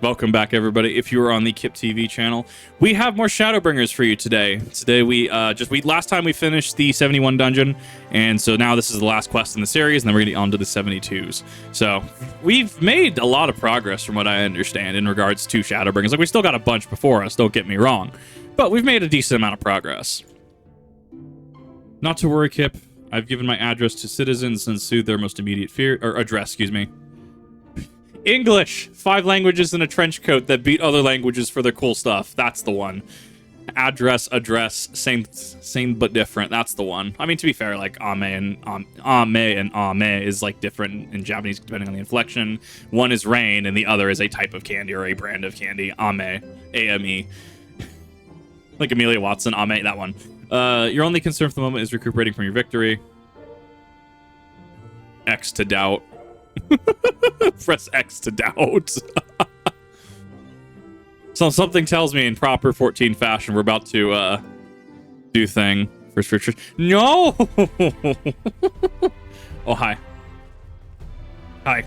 Welcome back, everybody. If you were on the Kip TV channel, we have more Shadowbringers for you today. Today last time we finished the 71 dungeon, and so now this is the last quest in the series, and then we're getting on to the 72s. So we've made a lot of progress from what I understand in regards to Shadowbringers. Like, we still got a bunch before us, don't get me wrong, but we've made a decent amount of progress. Not to worry, Kip. I've given my address to citizens and soothed their most immediate fear, or address, excuse me. English, 5 languages in a trench coat that beat other languages for their cool stuff. That's the one. Address, same but different. That's the one. I mean, to be fair, like ame and ame is like different in Japanese depending on the inflection. One is rain, and the other is a type of candy or a brand of candy. Ame, A-M-E. Like Amelia Watson, ame, that one. Your only concern for the moment is recuperating from your victory. X to doubt. Press X to doubt. So something tells me in proper 14 fashion we're about to do thing. First Richard. No. Oh, hi. Hi.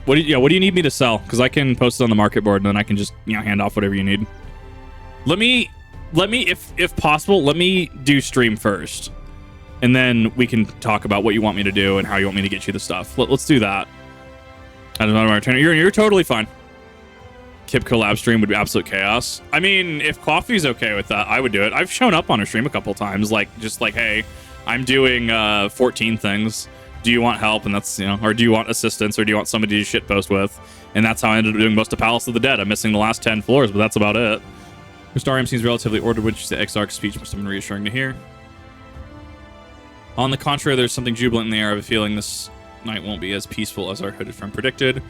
What do you need me to sell? Because I can post it on the market board and then I can just hand off whatever you need. Let me if possible, let me do stream first. And then we can talk about what you want me to do and how you want me to get you the stuff. Let's do that. I don't know my turn. You're totally fine. Kip collab stream would be absolute chaos. I mean, if Coffee's okay with that, I would do it. I've shown up on a stream a couple times, just like, hey, I'm doing 14 things. Do you want help? And that's, or do you want assistance, or do you want somebody to shitpost with? And that's how I ended up doing most of Palace of the Dead. I'm missing the last 10 floors, but that's about it. Crystarium seems relatively ordered, which the Exarch's speech must have been reassuring to hear. On the contrary, there's something jubilant in the air. I have a feeling this night won't be as peaceful as our hooded friend predicted.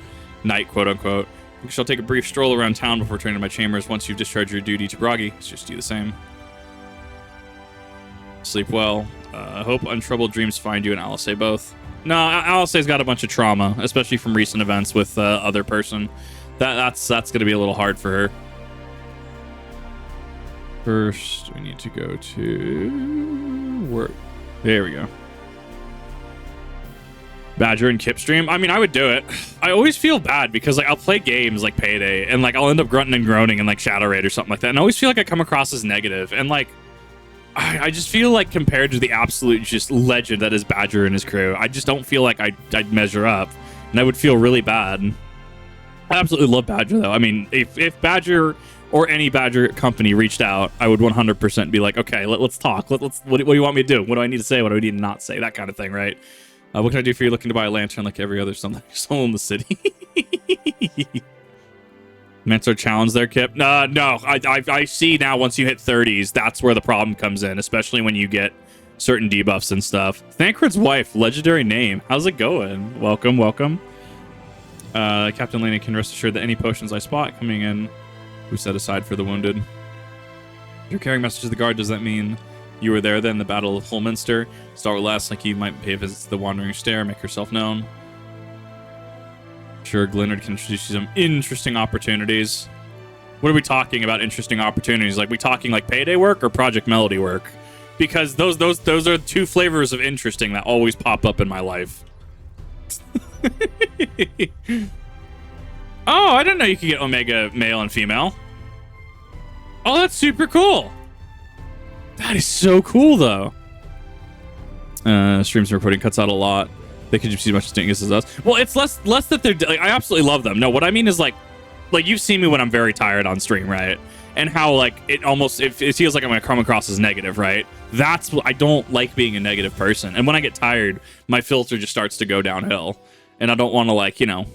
Night, quote unquote. I shall take a brief stroll around town before returning to my chambers. Once you've discharged your duty to Bragi, it's just do the same. Sleep well. Hope untroubled dreams find you and Alice both. No, Alice's got a bunch of trauma, especially from recent events with other person. That's going to be a little hard for her. First, we need to go to work. There we go. Badger and Kip stream. I mean, I would do it. I always feel bad because I'll play games like Payday and I'll end up grunting and groaning in Shadow Raid or something like that. And I always feel like I come across as negative. And I just feel like compared to the absolute just legend that is Badger and his crew, I just don't feel like I'd measure up. And I would feel really bad. I absolutely love Badger though. I mean, if Badger or any Badger company reached out, I would 100% be like, okay, let's talk. What do you want me to do? What do I need to say? What do I need to not say? That kind of thing, right? What can I do for you looking to buy a lantern like every other soul in the city? Mentor challenge there, Kip? No, I see now once you hit 30s, that's where the problem comes in, especially when you get certain debuffs and stuff. Thancred's wife, legendary name. How's it going? Welcome. Captain Lena can rest assured that any potions I spot coming in we set aside for the wounded. You're carrying messages to the guard. Does that mean you were there then, the Battle of Holminster? Start with last, like you might pay a visit to the Wandering Stair, make yourself known. Sure, Glennard can introduce you some interesting opportunities. What are we talking about interesting opportunities? We talking Payday work or Project Melody work? Because those are two flavors of interesting that always pop up in my life. Oh, I didn't know you could get Omega male and female. Oh, that's super cool. That is so cool, though. Streams and reporting cuts out a lot. They could just be as much distinct as us. Well, it's less that they're... I absolutely love them. No, what I mean is, you've seen me when I'm very tired on stream, right? And how, it feels like I'm going to come across as negative, right? That's... I don't like being a negative person. And when I get tired, my filter just starts to go downhill. And I don't want to,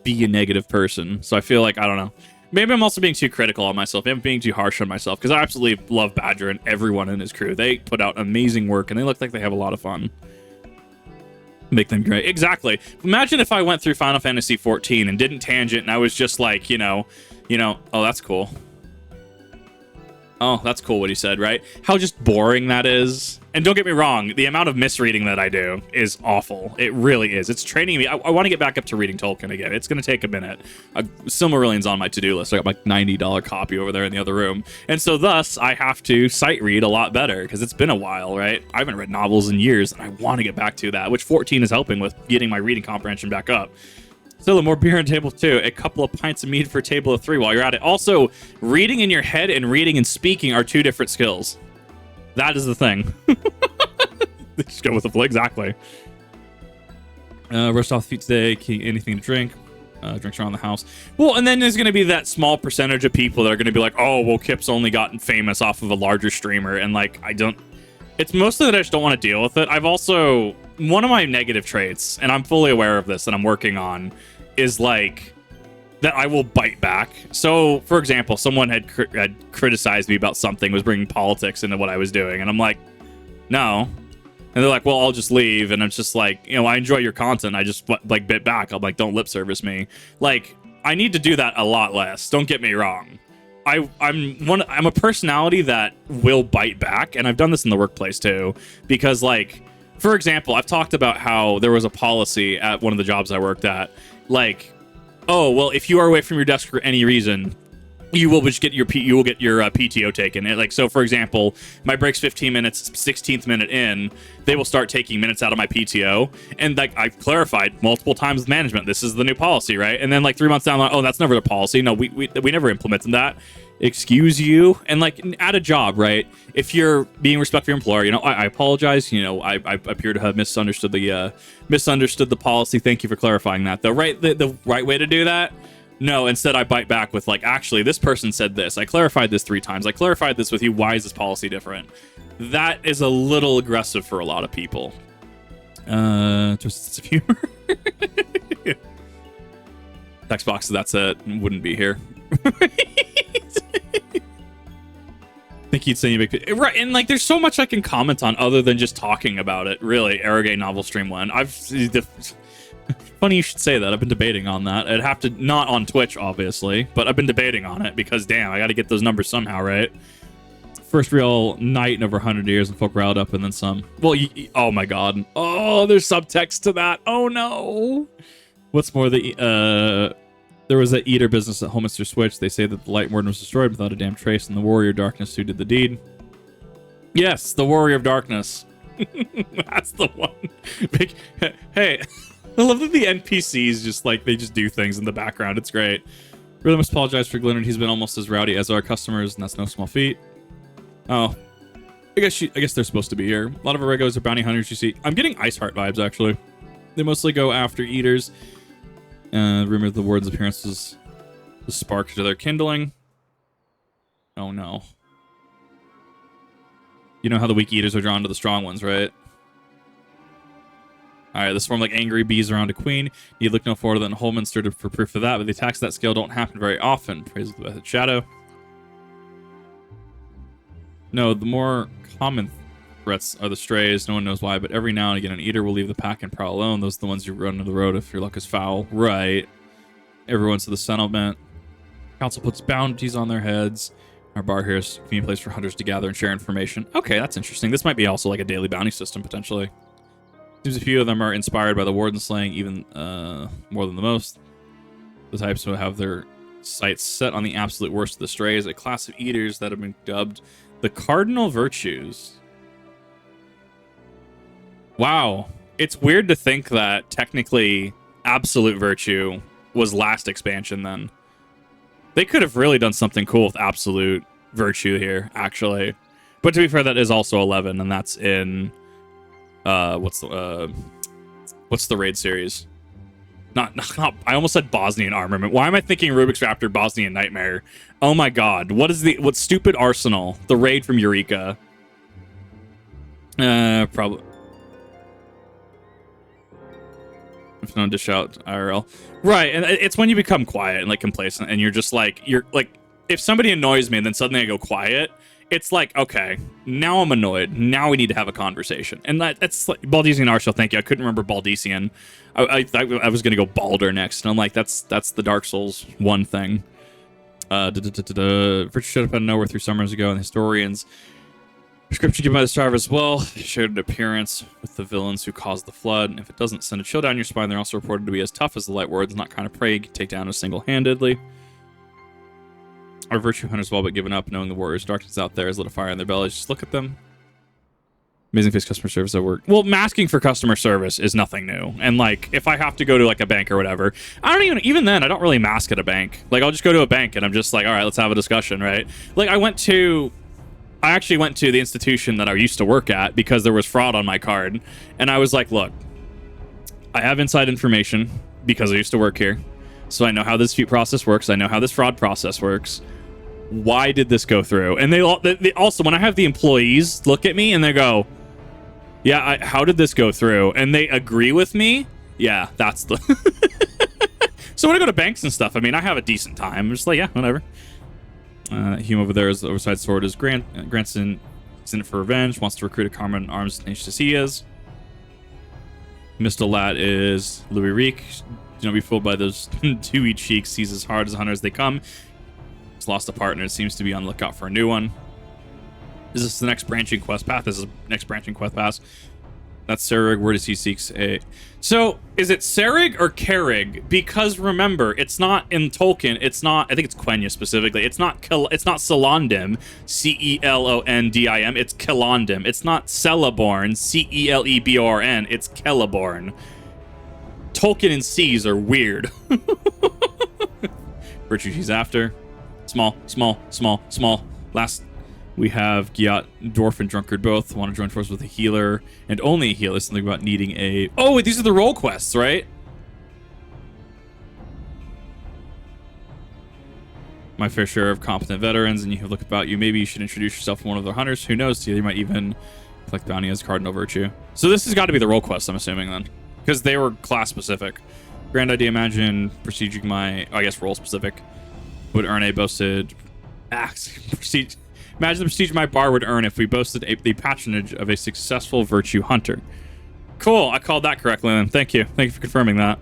be a negative person. So I feel I don't know. Maybe I'm also being too critical on myself. Maybe I'm being too harsh on myself because I absolutely love Badger and everyone in his crew. They put out amazing work and they look like they have a lot of fun. Make them great. Exactly. Imagine if I went through Final Fantasy 14 and didn't tangent and I was just oh, that's cool. Oh, that's cool what he said, right? How just boring that is. And don't get me wrong, the amount of misreading that I do is awful. It really is. It's training me. I want to get back up to reading Tolkien again. It's going to take a minute. Silmarillion's on my to-do list. I got my $90 copy over there in the other room. And so thus, I have to sight read a lot better because it's been a while, right? I haven't read novels in years, and I want to get back to that, which 14 is helping with getting my reading comprehension back up. Still, more beer on table 2. A couple of pints of mead for table of 3 while you're at it. Also, reading in your head and reading and speaking are 2 different skills. That is the thing. Just go with the flow. Exactly. Roast off the feet today. Anything to drink. Drinks around the house. Well, and then there's going to be that small percentage of people that are going to be like, oh, well, Kip's only gotten famous off of a larger streamer. And, like, I don't... It's mostly that I just don't want to deal with it. I've also... One of my negative traits, and I'm fully aware of this, that I'm working on, is, like, that I will bite back. So, for example, someone had criticized me about something, was bringing politics into what I was doing. And I'm like, no. And they're like, well, I'll just leave. And I'm just like, you know, I enjoy your content. I just, like, bit back. I'm like, don't lip service me. Like, I need to do that a lot less. Don't get me wrong. I'm a personality that will bite back. And I've done this in the workplace, too. Because, like, for example, I've talked about how there was a policy at one of the jobs I worked at. Like, oh, well, if you are away from your desk for any reason, you will just get your PTO taken. And, like, so for example, my break's 15 minutes, 16th minute in, they will start taking minutes out of my PTO. And, like, I've clarified multiple times with management, this is the new policy, right? And then, like, 3 months down the line, oh, that's never the policy. No, we never implemented that. Excuse you. And, like, at a job, right? If you're being respectful of your employer, you know, I apologize. You know, I appear to have misunderstood the policy. Thank you for clarifying that, though. Right, the right way to do that. No, instead I bite back with, like, actually, this person said this. I clarified this 3 times. I clarified this with you. Why is this policy different? That is a little aggressive for a lot of people. Just a sense of humor. Text box, that's it. Wouldn't be here. Think he'd send you a big picture. Right, and, like, there's so much I can comment on other than just talking about it, really. Arrogate Novel Stream 1. Funny you should say that. I've been debating on that. I'd have to, not on Twitch, obviously, but I've been debating on it because, damn, I got to get those numbers somehow, right? First real night in over 100 years, and folk riled up, and then some. Well, oh my god. Oh, there's subtext to that. Oh no. What's more, there was that eater business at Holminster Switch. They say that the Light Warden was destroyed without a damn trace, and the Warrior of Darkness who did the deed. Yes, the Warrior of Darkness. That's the one. Hey. I love that the NPCs just, like, they just do things in the background. It's great. Really must apologize for Glenard. He's been almost as rowdy as our customers, and that's no small feat. Oh. I guess they're supposed to be here. A lot of our regulars are bounty hunters, you see. I'm getting Iceheart vibes, actually. They mostly go after eaters. Rumor of the Warden's appearance was the spark to their kindling. Oh, no. You know how the weak eaters are drawn to the strong ones, right? Alright, this form like angry bees around a queen. You look no further than Holminster for proof of that, but the attacks of that scale don't happen very often. Praise the Blessed Shadow. No, the more common threats are the strays. No one knows why, but every now and again an eater will leave the pack and prowl alone. Those are the ones you run to the road if your luck is foul. Right. Everyone's to the settlement. Council puts bounties on their heads. Our bar here is a convenient place for hunters to gather and share information. Okay, that's interesting. This might be also like a daily bounty system, potentially. Seems a few of them are inspired by the Warden slaying even more than the most. The types who have their sights set on the absolute worst of the strays, a class of eaters that have been dubbed the Cardinal Virtues. Wow. It's weird to think that technically Absolute Virtue was last expansion then. They could have really done something cool with Absolute Virtue here, actually. But to be fair, that is also 11, and that's in... what's the raid series? Not I almost said Bosnian Armament. Why am I thinking Rubik's Raptor Bosnian Nightmare? Oh my god. What stupid Arsenal? The raid from Eureka. Probably. If no dish out IRL. Right, and it's when you become quiet and, like, complacent, and you're just like, if somebody annoys me and then suddenly I go quiet, it's like, okay, now I'm annoyed. Now we need to have a conversation. And that's like, Baldesian Arsenal, thank you. I couldn't remember Baldesian. I was going to go Balder next. And I'm like, that's the Dark Souls 1 thing. Virtue showed up out of nowhere 3 summers ago, and historians prescription given by the Starve as well shared an appearance with the villains who caused the flood. If it doesn't send a chill down your spine, they're also reported to be as tough as the Light Wards, not kind of prey you can take down single-handedly. Our virtue hunters have all but given up, knowing the warriors' darkness out there has lit a fire in their bellies. Just look at them. Amazing face customer service at work. Well, masking for customer service is nothing new. And like, if I have to go to like a bank or whatever, I don't even then, I don't really mask at a bank. Like, I'll just go to a bank and I'm just like, all right, let's have a discussion, right? Like, I actually went to the institution that I used to work at because there was fraud on my card. And I was like, look, I have inside information because I used to work here. So I know how this dispute process works. I know how this fraud process works. Why did this go through? And they also, when I have the employees look at me and they go, yeah, how did this go through? And they agree with me. Yeah, that's the... So when I go to banks and stuff, I mean, I have a decent time. I'm just like, yeah, whatever. Him over there is the oversight sword is Granson. He's in it for revenge. Wants to recruit a Carmen arms tenacious as he is. Mr. Lat is Louis Reek. Do not be fooled by those dewy cheeks. He's as hard as a hunter as they come. He's lost a partner. It seems to be on the lookout for a new one. Is this the next branching quest path? This is the next branching quest path. That's Serig. Where does he seeks a... So, is it Serig or Kerrig? Because remember, it's not in Tolkien. It's not... I think it's Quenya specifically. It's not Celandim. C-E-L-O-N-D-I-M. It's Celandim. It's not Celeborn. C-E-L-E-B-O-R-N. It's Celeborn. Tolkien and C's are weird. Virtue she's after. Small. Last... We have Giat, Dwarf, and Drunkard both want to join forces with a healer, and only a healer. Something about needing a... Oh, wait, these are the role quests, right? My fair share of competent veterans, and you have look about you. Maybe you should introduce yourself to one of the hunters. Who knows? You might even collect bounty as cardinal virtue. So this has got to be the role quest, I'm assuming, then. Because they were class-specific. Grand idea, imagine prestiging my... Oh, I guess role-specific. Would earn a boasted... prestige... Imagine the prestige my bar would earn if we boasted the patronage of a successful virtue hunter. Cool, I called that correctly then. Thank you. Thank you for confirming that.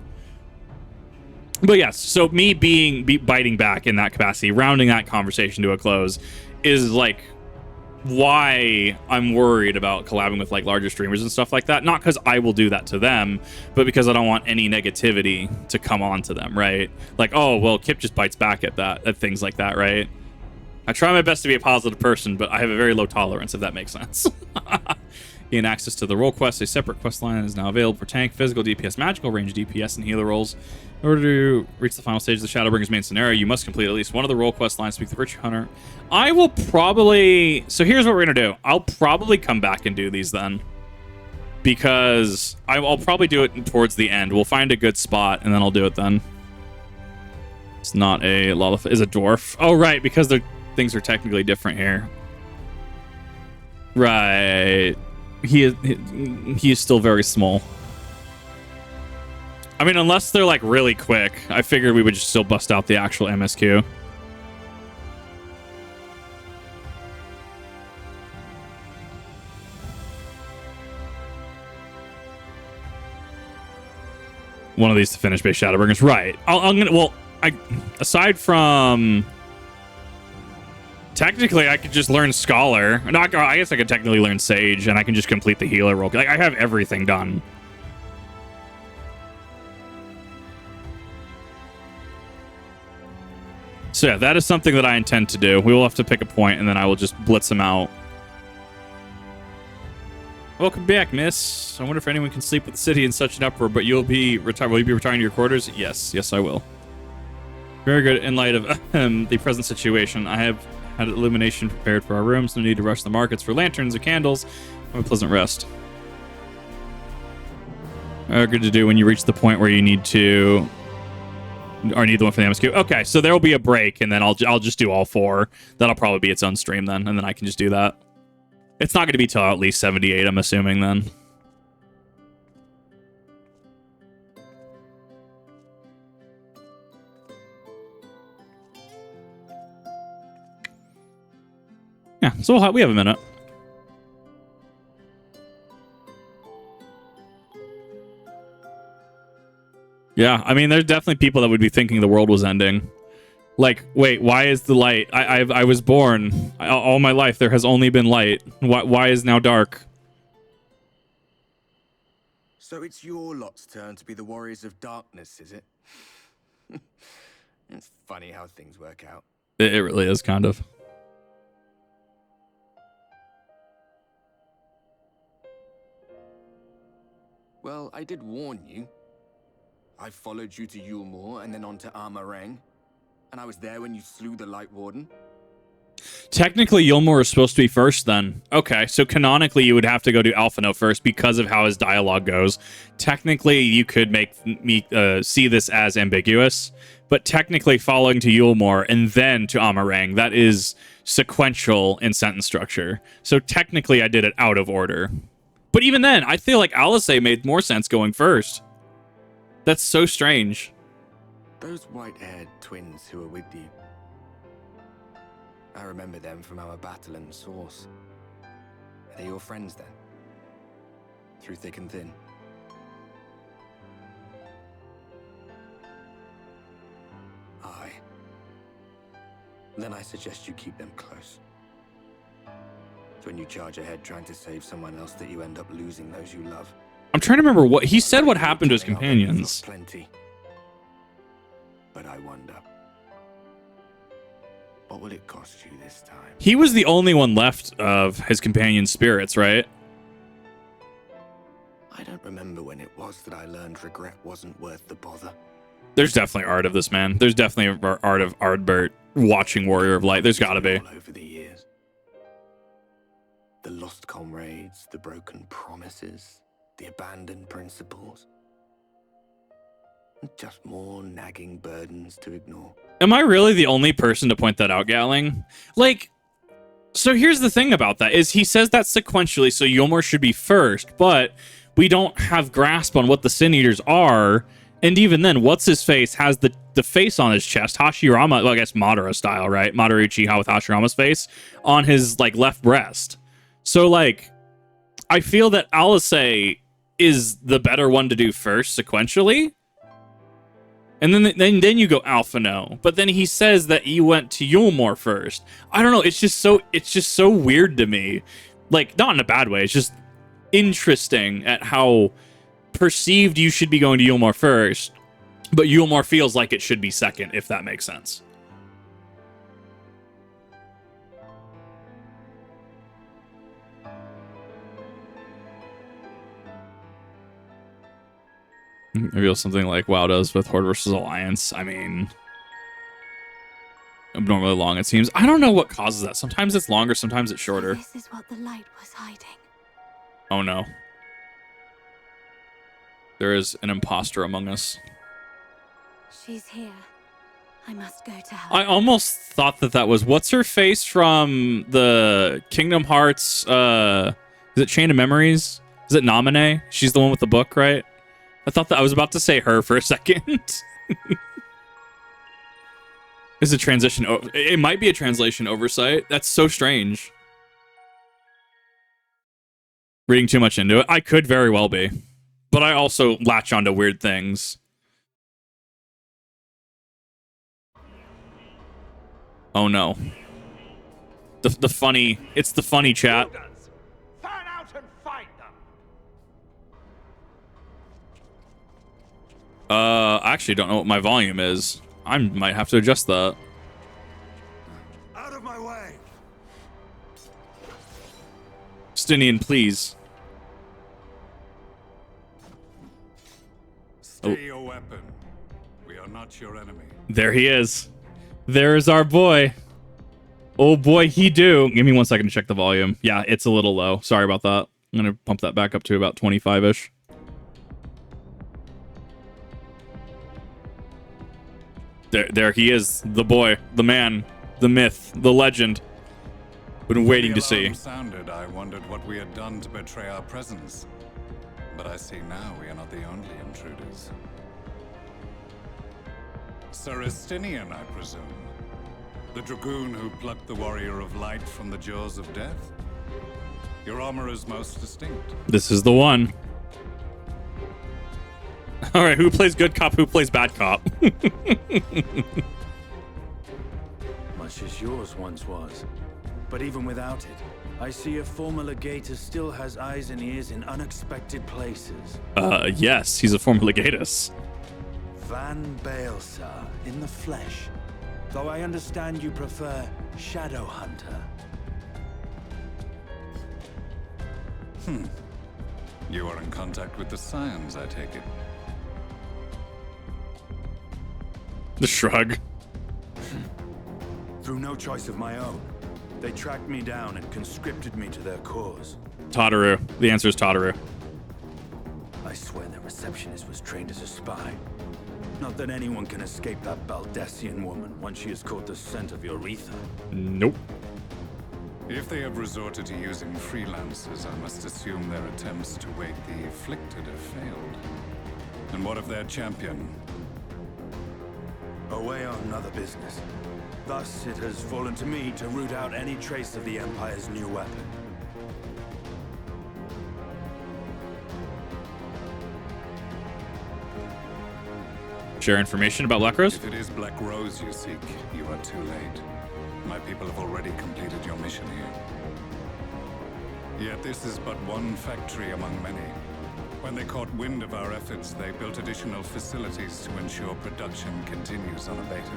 But yes, so me biting back in that capacity, rounding that conversation to a close, is like why I'm worried about collabing with like larger streamers and stuff like that. Not because I will do that to them, but because I don't want any negativity to come on to them, right? Like, oh, well, Kip just bites back at things like that, right? I try my best to be a positive person, but I have a very low tolerance, if that makes sense. Gain access to the role quest. A separate quest line is now available for tank, physical DPS, magical range DPS, and healer roles. In order to reach the final stage of the Shadowbringers main scenario, you must complete at least one of the role quest lines to speak the Virtue Hunter. I will probably... So here's what we're going to do. I'll probably come back and do these then. Because I'll probably do it towards the end. We'll find a good spot, and then I'll do it then. It's not a Lolith. Is a dwarf. Oh, right, because things are technically different here. Right. He is still very small. I mean, unless they're like really quick, I figured we would just still bust out the actual MSQ. One of these to finish base Shadowbringers. Right. Aside from... Technically, I could just learn Scholar. I guess I could technically learn Sage, and I can just complete the healer role. Like, I have everything done. So yeah, that is something that I intend to do. We will have to pick a point, and then I will just blitz them out. Welcome back, miss. I wonder if anyone can sleep with the city in such an uproar, but you'll be retired. Will you be retiring to your quarters? Yes, I will. Very good. In light of the present situation, I have had illumination prepared for our rooms. No need to rush the markets for lanterns or candles. Have a pleasant rest. Good to do when you reach the point where you need to... Or need the one for the MSQ. Okay, so there will be a break, and then I'll just do all four. That'll probably be its own stream then, and then I can just do that. It's not going to be till at least 78, I'm assuming, then. Yeah, so we have a minute. Yeah, I mean, there's definitely people that would be thinking the world was ending. Like, wait, why is the light? I was born. All my life, there has only been light. Why is now dark? So it's your lot's turn to be the warriors of darkness, is it? It's funny how things work out. It really is, kind of. Well, I did warn you. I followed you to Eulmore and then on to Armarang. And I was there when you slew the Light Warden. Technically, Eulmore is supposed to be first then. Okay, so canonically, you would have to go to Alphino first because of how his dialogue goes. Technically, you could make me see this as ambiguous, but technically following to Eulmore and then to Amarang, that is sequential in sentence structure. So technically, I did it out of order. But even then, I feel like Alice made more sense going first. That's so strange. Those white-haired twins who were with you. I remember them from our battle in Source. Are they your friends then? Through thick and thin? Aye. Then I suggest you keep them close. When you charge ahead trying to save someone else that you end up losing those you love. I'm trying to remember what he said what happened to his companions. Plenty. But I wonder, what will it cost you this time? He was the only one left of his companion's spirits, right? I don't remember when it was that I learned regret wasn't worth the bother. There's definitely art of this, man. There's definitely art of Ardbert watching Warrior of Light. There's gotta be. All over the years. The lost comrades, the broken promises, the abandoned principles. Just more nagging burdens to ignore. Am I really the only person to point that out, Gatling? Like, so here's the thing about that, is he says that sequentially, so Eulmore should be first, but we don't have grasp on what the Sin Eaters are, and even then, what's-his-face has the face on his chest, Hashirama, well, I guess Madara style, right? Madara Uchiha with Hashirama's face, on his, like, left breast. So, like, I feel that Alice is the better one to do first sequentially. And then you go Alphino. But then he says that you went to Eulmore first. I don't know, it's just so weird to me. Like, not in a bad way, it's just interesting at how perceived you should be going to Eulmore first, but Eulmore feels like it should be second, if that makes sense. Reveal something like WoW does with Horde versus Alliance. I mean, abnormally long, it seems. I don't know what causes that. Sometimes it's longer, sometimes it's shorter. This is what the light was hiding. Oh no. There is an imposter among us. She's here. I must go to her. I almost thought that was what's her face from the Kingdom Hearts. Is it Chain of Memories? Is it Naminé? She's the one with the book, right? I thought that I was about to say her for a second. Is a transition? It might be a translation oversight. That's so strange. Reading too much into it. I could very well be, but I also latch onto weird things. Oh no. It's the funny chat. Fan out and find them. I actually don't know what my volume is. I might have to adjust that. Out of my way. Stinian, please. Stay your weapon. We are not your enemy. There he is. There's our boy. Oh boy, he do. Give me 1 second to check the volume. Yeah, it's a little low. Sorry about that. I'm gonna pump that back up to about 25-ish. There he is. The boy, the man, the myth, the legend. Been waiting to see. Sounded, I wondered what we had done to betray our presence. But I see now we are not the only intruders. Sir Estinian, I presume. The dragoon who plucked the Warrior of Light from the jaws of death? Your armor is most distinct. This is the one. All right, who plays good cop, who plays bad cop? Much as yours once was. But even without it, I see a former legatus still has eyes and ears in unexpected places. Yes, he's a former legatus. Van Baelsar in the flesh. Though I understand you prefer Shadow Hunter. You are in contact with the Scions, I take it. The shrug. Through no choice of my own, they tracked me down and conscripted me to their cause. Tataru. The answer is Tataru. I swear the receptionist was trained as a spy. Not that anyone can escape that Baldesion woman once she has caught the scent of your ether. Nope. If they have resorted to using freelancers, I must assume their attempts to wake the afflicted have failed. And what of their champion? Away on other business. Thus, it has fallen to me to root out any trace of the Empire's new weapon. Share information about Black Rose? If it is Black Rose you seek, you are too late. My people have already completed your mission here. Yet this is but one factory among many. When they caught wind of our efforts, they built additional facilities to ensure production continues unabated.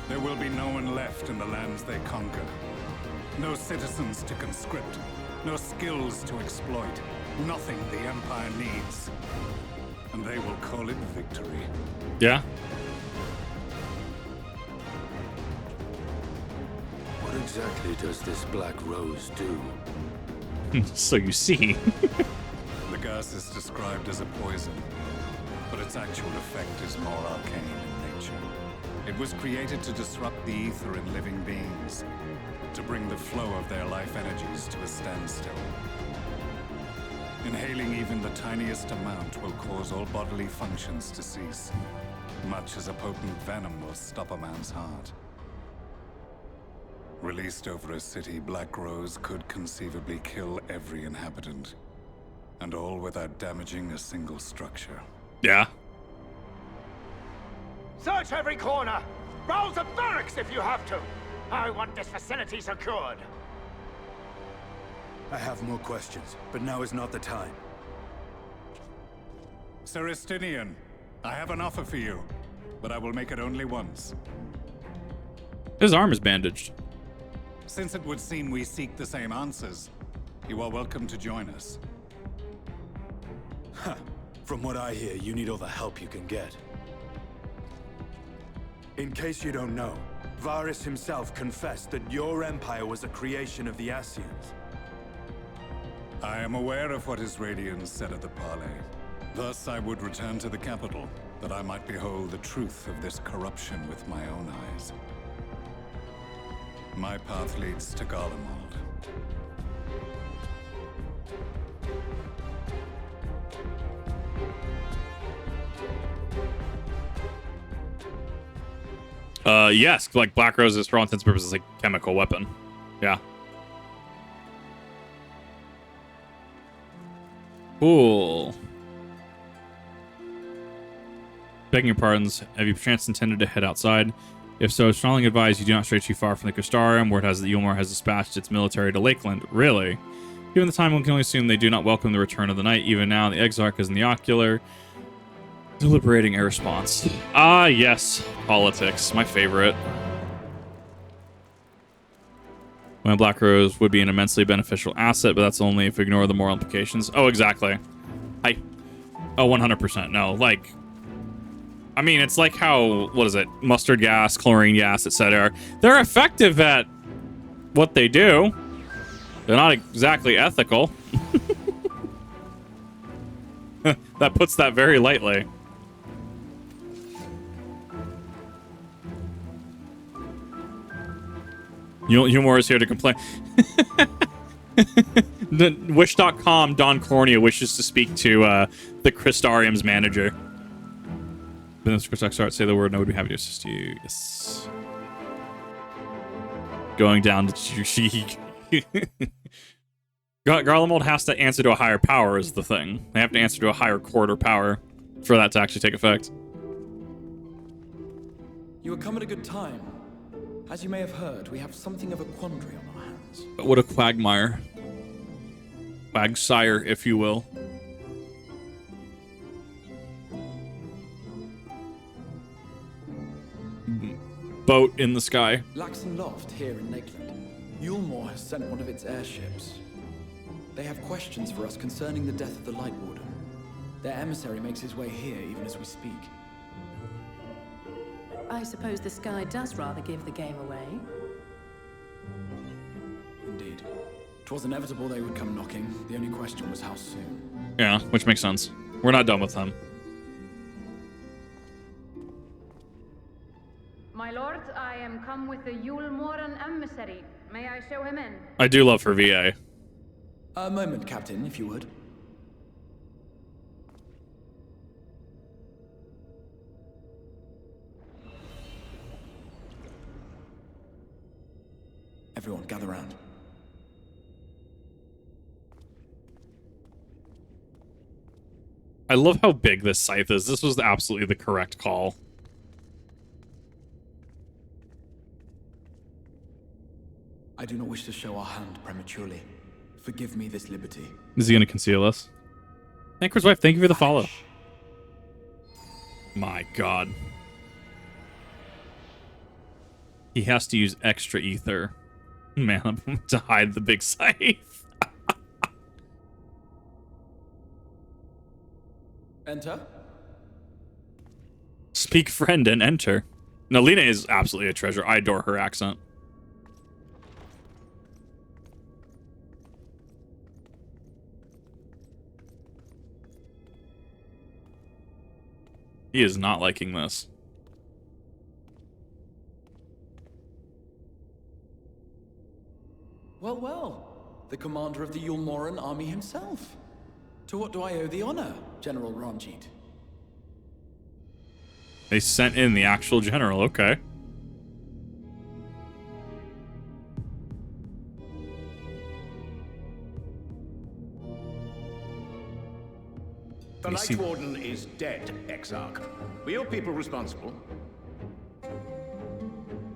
There will be no one left in the lands they conquer. No citizens to conscript. No skills to exploit. Nothing the Empire needs. And they will call it victory. Yeah. What exactly does this Black Rose do? So you see. The gas is described as a poison, but its actual effect is more arcane in nature. It was created to disrupt the ether in living beings, to bring the flow of their life energies to a standstill. Inhaling even the tiniest amount will cause all bodily functions to cease, much as a potent venom will stop a man's heart. Released over a city, Black Rose could conceivably kill every inhabitant, and all without damaging a single structure. Yeah. Search every corner! Rouse the barracks if you have to! I want this facility secured! I have more questions, but now is not the time. Serestinian, I have an offer for you, but I will make it only once. His arm is bandaged. Since it would seem we seek the same answers, you are welcome to join us. Huh. From what I hear, you need all the help you can get. In case you don't know, Varys himself confessed that your empire was a creation of the Ascians. I am aware of what his Radiance said at the parley. Thus, I would return to the capital, that I might behold the truth of this corruption with my own eyes. My path leads to Garlemald. Yes, like Black Rose is for all intents and purposes like a chemical weapon. Yeah. Cool. Begging your pardons, have you perchance intended to head outside? If so, strongly advise you do not stray too far from the Crystarium, where it has that Eulmore has dispatched its military to Lakeland. Really? Given the time, one can only assume they do not welcome the return of the night. Even now, the Exarch is in the ocular, deliberating a response. Ah, yes. Politics. My favorite. When Black Rose would be an immensely beneficial asset, but that's only if we ignore the moral implications. Oh, exactly. Oh, 100%. No, like... I mean, it's like how, what is it? Mustard gas, chlorine gas, etc. They're effective at what they do. They're not exactly ethical. That puts that very lightly. Eulmore is here to complain. Wish.com, Don Cornea wishes to speak to the Crystarium's manager. Then the Crystarch start, say the word, and I would be happy to assist you. Yes. Going down to Garlemald has to answer to a higher power is the thing. They have to answer to a higher court or power for that to actually take effect. You have come at a good time. As you may have heard, we have something of a quandary on our hands. But what a quagmire. Quagsire, if you will. Boat in the sky. Laxon Loft here in Lakeland. Eulmore has sent one of its airships. They have questions for us concerning the death of the Light Warden. Their emissary makes his way here even as we speak. I suppose the sky does rather give the game away. Indeed. 'Twas inevitable they would come knocking. The only question was how soon. Yeah, which makes sense. We're not done with them. My lord, I am come with the Eulmoran emissary. May I show him in? I do love her VA. A moment, Captain, if you would. Everyone, gather round. I love how big this scythe is. This was absolutely the correct call. I do not wish to show our hand prematurely. Forgive me this liberty. Is he going to conceal us? Anchor's wife, thank you for the follow. My God. He has to use extra ether. Man, to hide the big scythe. Enter. Speak friend and enter. No, Lena is absolutely a treasure. I adore her accent. He is not liking this. Well, well. The commander of the Eulmoran army himself. To what do I owe the honor, General Ranjit? They sent in the actual general, okay. The Light Warden is dead, Exarch. Were your people responsible?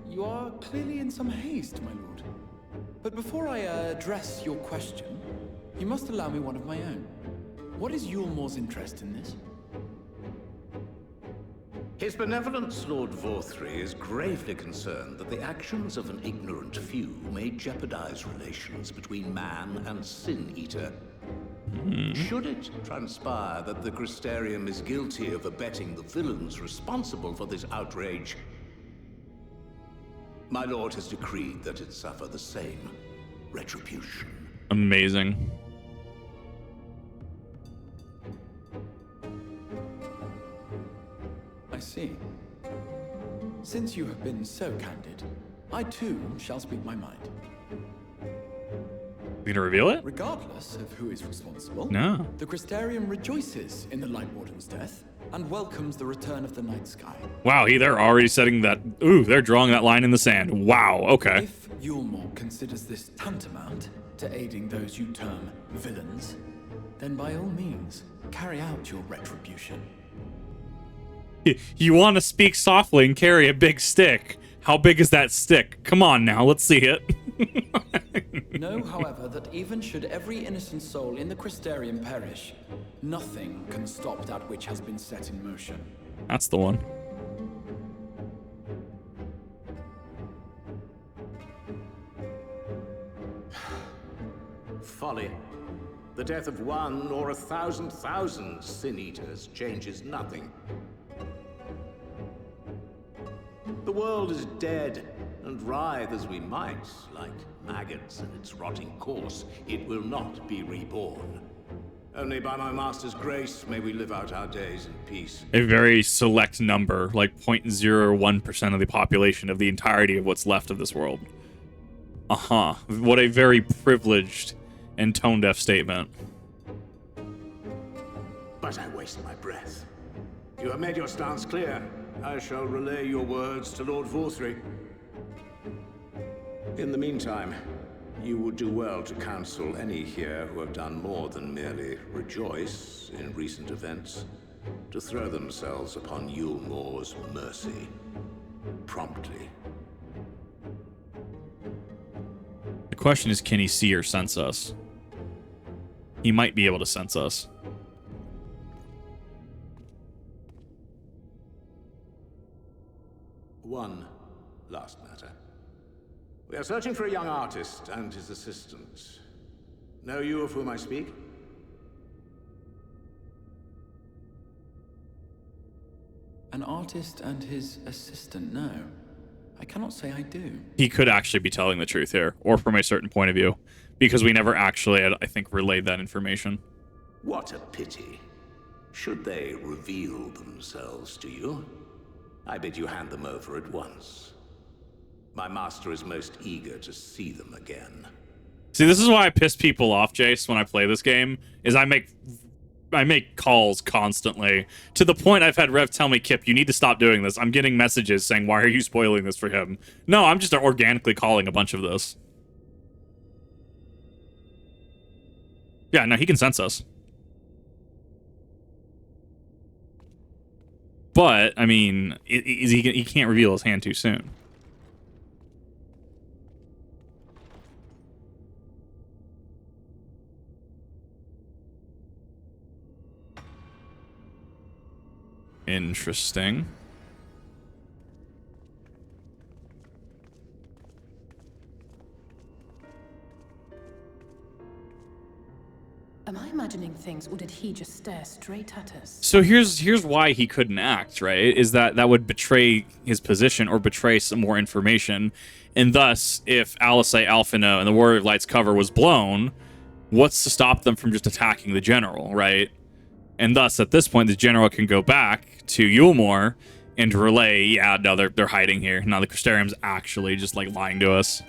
You are clearly in some haste, my lord. But before I address your question, you must allow me one of my own. What is Eulmore's interest in this? His benevolence, Lord Vorthry, is gravely concerned that the actions of an ignorant few may jeopardize relations between man and Sin Eater. Should it transpire that the Crystarium is guilty of abetting the villains responsible for this outrage, my lord has decreed that it suffer the same retribution. Amazing. I see. Since you have been so candid, I too shall speak my mind. You gonna reveal it? Regardless of who is responsible, No. the Crystarium rejoices in the Light Warden's death and welcomes the return of the night sky. Wow, they're already setting that. Ooh, they're drawing that line in the sand. Wow, okay. If Eulmore considers this tantamount to aiding those you term villains, then by all means, carry out your retribution. You want to speak softly and carry a big stick. How big is that stick? Come on now, let's see it. Know, however, that even should every innocent soul in the Crystarium perish, nothing can stop that which has been set in motion. That's the one. Folly. The death of one or 1,000,000 Sin Eaters changes nothing. The world is dead, and writhe as we might, like maggots in its rotting course, it will not be reborn. Only by my master's grace may we live out our days in peace. A very select number, like 0.01% of the population of the entirety of what's left of this world. Uh-huh. What a very privileged and tone-deaf statement. But I waste my breath. You have made your stance clear. I shall relay your words to Lord Vorthry. In the meantime, you would do well to counsel any here who have done more than merely rejoice in recent events, to throw themselves upon Eulmore's mercy, promptly. The question is, can he see or sense us? He might be able to sense us. One last matter. We are searching for a young artist and his assistant. Know you of whom I speak? An artist and his assistant? No. I cannot say I do. He could actually be telling the truth here, or from a certain point of view, because we never actually, I think, relayed that information. What a pity. Should they reveal themselves to you, I bid you hand them over at once. My master is most eager to see them again. See, this is why I piss people off, Jace, when I play this game, is I make calls constantly, to the point I've had Rev tell me, Kip, you need to stop doing this. I'm getting messages saying, why are you spoiling this for him? No, I'm just organically calling a bunch of this. Yeah, no, he can sense us. But, I mean, he can't reveal his hand too soon. Interesting. Am I imagining things, or did he just stare straight at us? So here's why he couldn't act, right? Is that would betray his position or betray some more information. And thus, if Alisai, Alphino, and the Warrior of Light's cover was blown, what's to stop them from just attacking the general, right? And thus, at this point, the general can go back to Eulmore and relay, yeah, no, they're hiding here. Now the Crystarium's actually just, like, lying to us.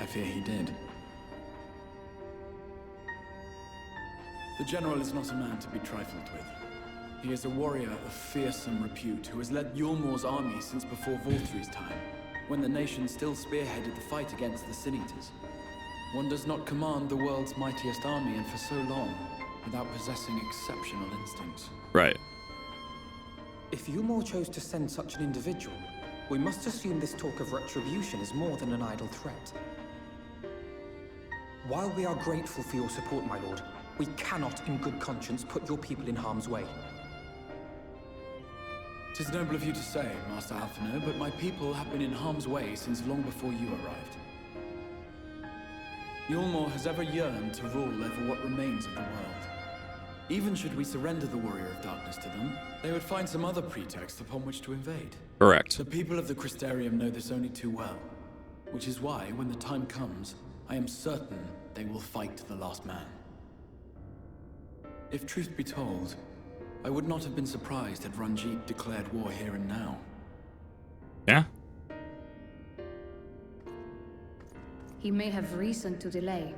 I fear he did. The general is not a man to be trifled with. He is a warrior of fearsome repute who has led Eulmore's army since before Voltry's time, when the nation still spearheaded the fight against the Sin-Eaters. One does not command the world's mightiest army, and for so long, without possessing exceptional instincts. Right. If Eulmore chose to send such an individual, we must assume this talk of retribution is more than an idle threat. While we are grateful for your support, my lord, we cannot in good conscience put your people in harm's way. It is noble of you to say, Master Alphino, but my people have been in harm's way since long before you arrived. Eulmore has ever yearned to rule over what remains of the world. Even should we surrender the Warrior of Darkness to them, they would find some other pretext upon which to invade. Correct. The people of the Crystarium know this only too well, which is why, when the time comes, I am certain they will fight to the last man. If truth be told, I would not have been surprised had Ranjit declared war here and now. Yeah. He may have reason to delay.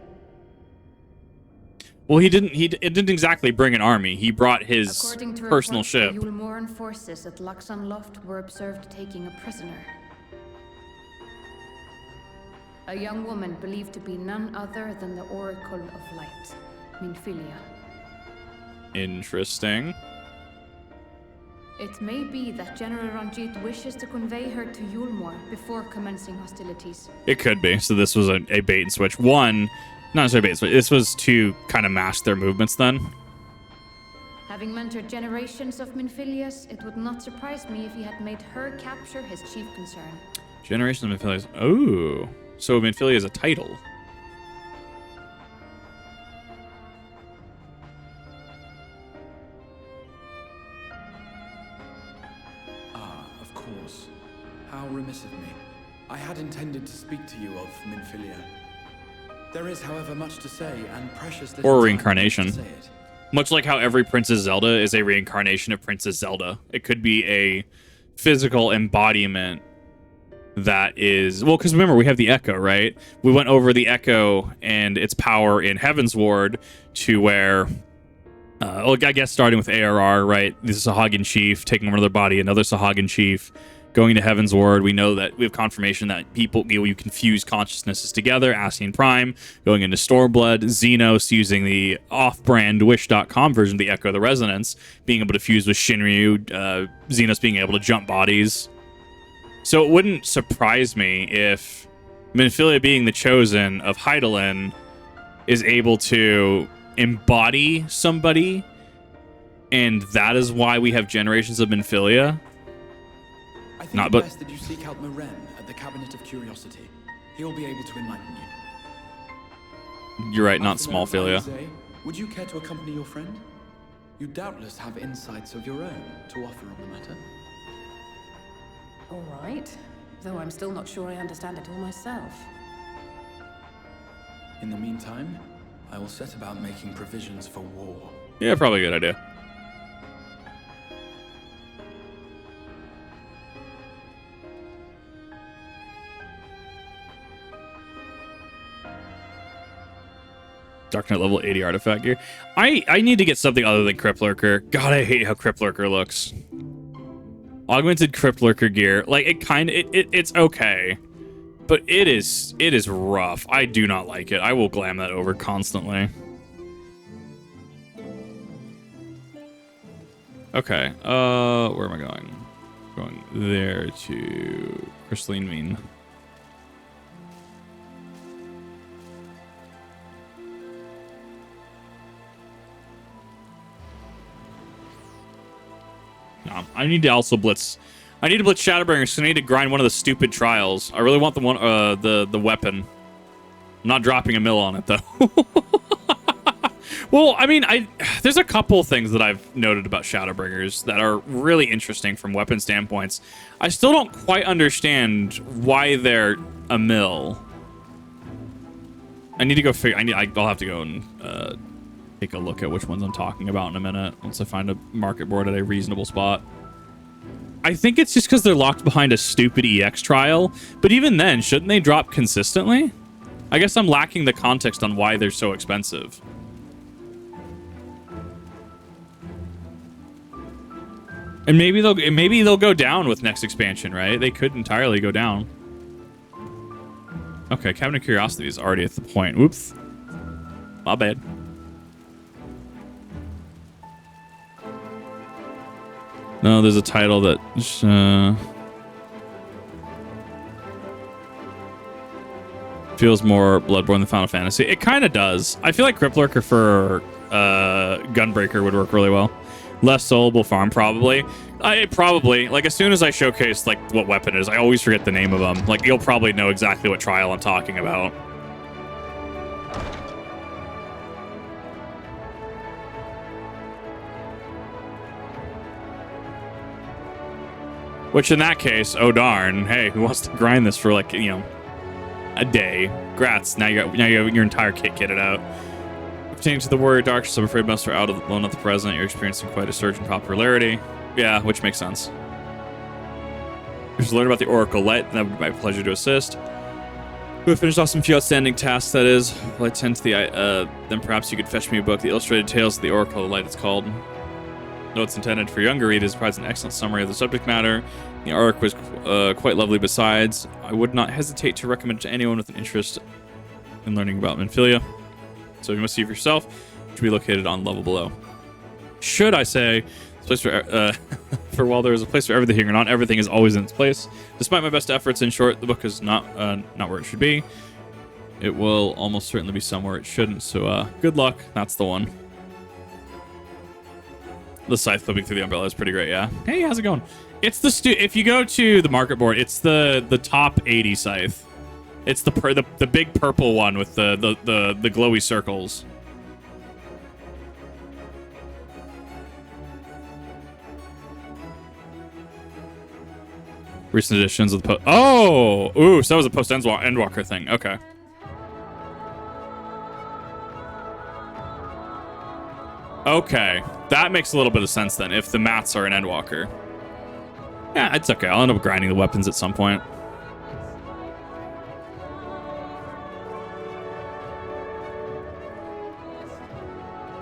Well, it didn't exactly bring an army. He brought his personal ship. The Eulmoran forces at Luxon Loft were observed taking a prisoner. A young woman believed to be none other than the Oracle of Light, Minfilia. Interesting. It may be that General Ranjit wishes to convey her to Eulmore before commencing hostilities. It could be. So this was a bait and switch. One, not necessarily bait and switch. This was to kind of mask their movements then. Having mentored generations of Minfilias, it would not surprise me if he had made her capture his chief concern. Generations of Minfilias. Oh. So Minfilia is a title. Of course. How remiss of me. I had intended to speak to you of Minfilia. There is, however, much to say, and precious little Or time reincarnation. to say it. Much like how every Princess Zelda is a reincarnation of Princess Zelda. It could be a physical embodiment that is... Well, because remember, we have the Echo, right? We went over the Echo and its power in Heaven's Ward to where... well, I guess starting with ARR, right? This is a Sahagin chief taking over another body, another Sahagin chief going to Heaven's Ward. We know that we have confirmation that people, you confuse consciousnesses together. Ascian Prime going into Storeblood, Xenos using the off-brand Wish.com version of the Echo, the Resonance, being able to fuse with Shinryu, Xenos being able to jump bodies. So it wouldn't surprise me if Minfilia, being the chosen of Hydaelyn, is able to embody somebody, and that is why we have generations of Minfilia. think Not, it but best that you seek out Maren at the Cabinet of Curiosity. He'll be able to enlighten you. you're right, not After knowing Smallphilia. Alizé, would you care to accompany your friend? You doubtless have insights of your own to offer on the matter. All right. Though I'm still not sure I understand it all myself. In the meantime, I will set about making provisions for war. Yeah, probably a good idea. Dark Knight level 80 artifact gear. I need to get something other than Crypt Lurker. God, I hate how Crypt Lurker looks. Augmented Crypt Lurker gear. Like, it's okay. But it is rough. I do not like it. I will glam that over constantly. Okay. Where am I going? Going there to Crystalline Mean. No, I need to also blitz. I need to blitz Shadowbringers, so I need to grind one of the stupid trials. I really want the one, the weapon. I'm not dropping a mill on it though. Well, I mean, there's a couple things that I've noted about Shadowbringers that are really interesting from weapon standpoints. I still don't quite understand why they're a mill. I need to go figure. I'll have to go and take a look at which ones I'm talking about in a minute once I find a market board at a reasonable spot. I think it's just because they're locked behind a stupid EX trial, but even then, shouldn't they drop consistently? I guess I'm lacking the context on why they're so expensive. And maybe they'll go down with next expansion, right? They could entirely go down. Okay, Cabinet of Curiosity is already at the point. Oops. My bad. No, there's a title that feels more Bloodborne than Final Fantasy. It kind of does. I feel like Crypt Lurker for Gunbreaker would work really well. Less soloable farm, probably. Probably. Like, as soon as I showcase, like, what weapon it is, I always forget the name of them. Like, you'll probably know exactly what trial I'm talking about. Which, in that case, oh darn, hey, who wants to grind this for, like, you know, a day? Grats, now you have your entire kit kitted out. Pertaining to the Warrior Darkness, I'm afraid most are out of the loan at the present. You're experiencing quite a surge in popularity. Yeah, which makes sense. Just learn about the Oracle Light, that would be my pleasure to assist. We have finished off some few outstanding tasks, that is. Well, I tend to the, then perhaps you could fetch me a book, The Illustrated Tales of the Oracle Light, it's called. Though it's intended for younger readers, it provides an excellent summary of the subject matter. The arc was quite lovely besides. I would not hesitate to recommend it to anyone with an interest in learning about Minfilia. So you must see for yourself, which will be located on level below. Should I say, this place for while there is a place for everything, or not everything is always in its place. Despite my best efforts, in short, the book is not where it should be. It will almost certainly be somewhere it shouldn't, so good luck. That's the one. The scythe flipping through the umbrella is pretty great, yeah. Hey, how's it going? It's the if you go to the market board, it's the top 80 scythe. It's the big purple one with the glowy circles. Recent editions of the ooh, so that was a post Endwalker thing. Okay. Okay, that makes a little bit of sense then, if the mats are an Endwalker. Yeah, it's okay. I'll end up grinding the weapons at some point.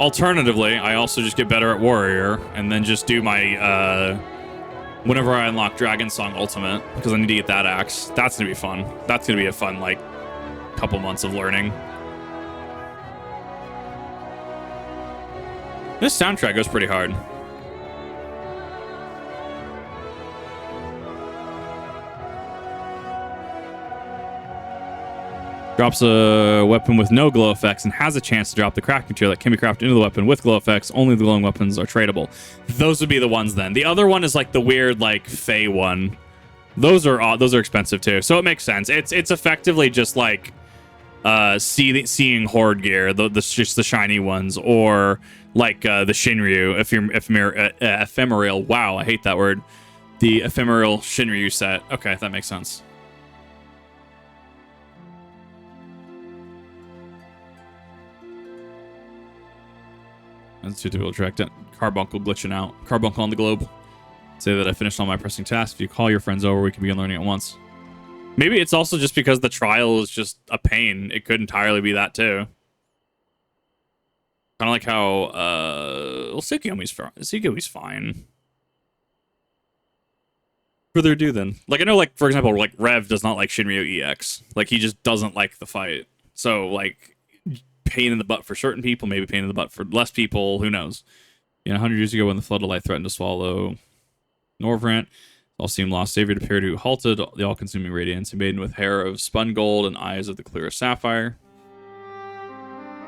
Alternatively, I also just get better at Warrior, and then just do my, whenever I unlock Dragon Song Ultimate, because I need to get that axe. That's gonna be fun. That's gonna be a fun, like, couple months of learning. This soundtrack goes pretty hard. Drops a weapon with no glow effects and has a chance to drop the craft material that can be crafted into the weapon with glow effects. Only the glowing weapons are tradable. Those would be the ones then. The other one is like the weird, like, Fey one. Those are expensive too, so it makes sense. It's effectively just like seeing horde gear, just the shiny ones, or like the Shinryu ephemeral. Wow, I hate that word. The ephemeral Shinryu set. Okay, that makes sense. That's too difficult to track down. Carbuncle glitching out. Carbuncle on the globe. Say that I finished all my pressing tasks. If you call your friends over, we can begin learning at once. Maybe it's also just because the trial is just a pain. It could entirely be that too. Kind of like how well, Tsukiyomi's fine. Further ado then. Like I know, like for example, like Rev does not like Shinryu EX. Like he just doesn't like the fight. So like pain in the butt for certain people, maybe pain in the butt for less people. Who knows? You know, 100 years ago when the flood of light threatened to swallow Norvrant, all seemed lost. Savior appeared who halted the all-consuming radiance, a maiden with hair of spun gold and eyes of the clearest sapphire.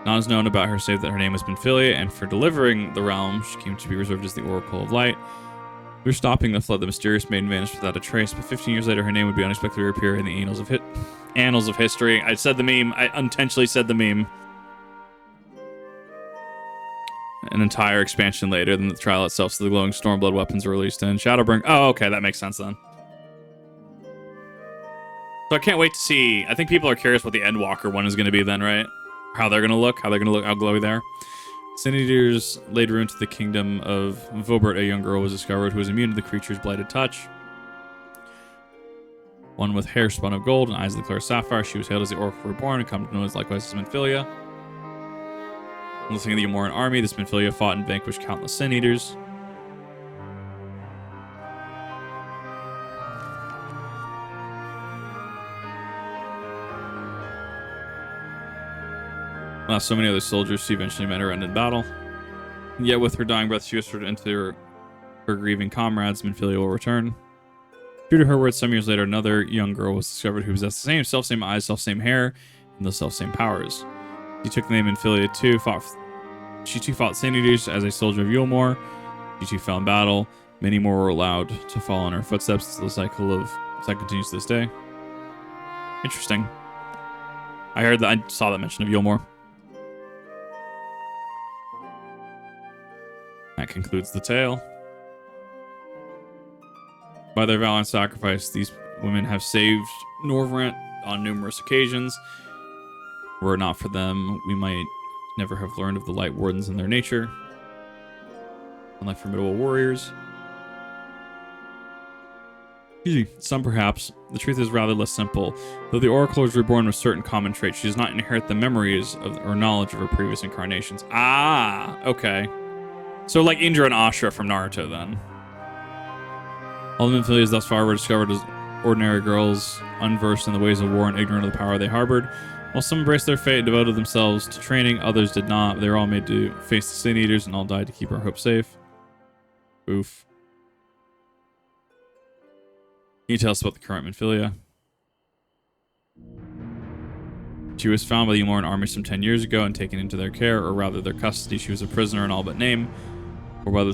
None is known about her save that her name was Benfilia, and for delivering the realm, she came to be reserved as the Oracle of Light. Through stopping the flood, the mysterious maiden vanished without a trace, but 15 years later, her name would be unexpectedly reappear in the annals of history. I said the meme. I unintentionally said the meme. An entire expansion later than the trial itself, so the glowing Stormblood weapons were released in Shadowbringers. Oh, okay, that makes sense then. So I can't wait to see. I think people are curious what the Endwalker one is going to be then, right? How they're going to look, how glowy they are. Sin Eaters laid ruin to the kingdom of Vobert. A young girl was discovered who was immune to the creature's blighted touch. One with hair spun of gold and eyes of the clear sapphire. She was hailed as the Oracle Reborn and come to know as likewise as Minfilia. Listening to the Eulmore army, this Minfilia fought and vanquished countless Sin Eaters. While so many other soldiers, she eventually met her end in battle. Yet with her dying breath, she whispered into her grieving comrades, Minfilia will return. True to her words, some years later, another young girl was discovered who possessed the same eyes, self-same hair, and the self-same powers. She took the name Minfilia too. She too fought Sin Eaters as a soldier of Eulmore. She too fell in battle. Many more were allowed to follow in her footsteps. The cycle continues to this day. Interesting. I saw that mention of Eulmore. That concludes the tale. By their valiant sacrifice, these women have saved Norvrant on numerous occasions. Were it not for them, we might never have learned of the Light Wardens and their nature. Unlike formidable warriors. Some perhaps. The truth is rather less simple. Though the Oracle is reborn with certain common traits, she does not inherit the memories or knowledge of her previous incarnations. Ah, okay. So like Indra and Ashura from Naruto then. All the Minfilias thus far were discovered as ordinary girls, unversed in the ways of war and ignorant of the power they harbored. While some embraced their fate and devoted themselves to training, others did not. They were all made to face the Sin Eaters and all died to keep our hope safe. Oof. Can you tell us about the current Minfilia? She was found by the Eulmore army some 10 years ago and taken into their care, or rather their custody. She was a prisoner in all but name. Or by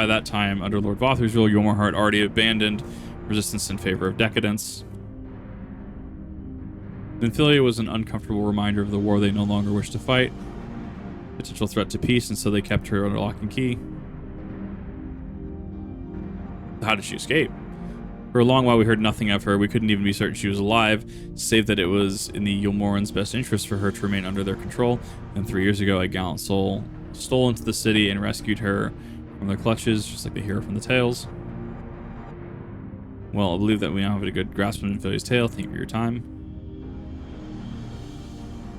that time, under Lord Vothr's rule, Eulmore had already abandoned resistance in favor of decadence. Minfilia was an uncomfortable reminder of the war they no longer wished to fight, potential threat to peace, and so they kept her under lock and key. How did she escape? For a long while we heard nothing of her. We couldn't even be certain she was alive, save that it was in the Eulmorans' best interest for her to remain under their control. And 3 years ago, a gallant soul stole into the city and rescued her from their clutches, just like the hero from the tales. Well, I believe that we now have a good grasp on Minfilia's tale. Thank you for your time.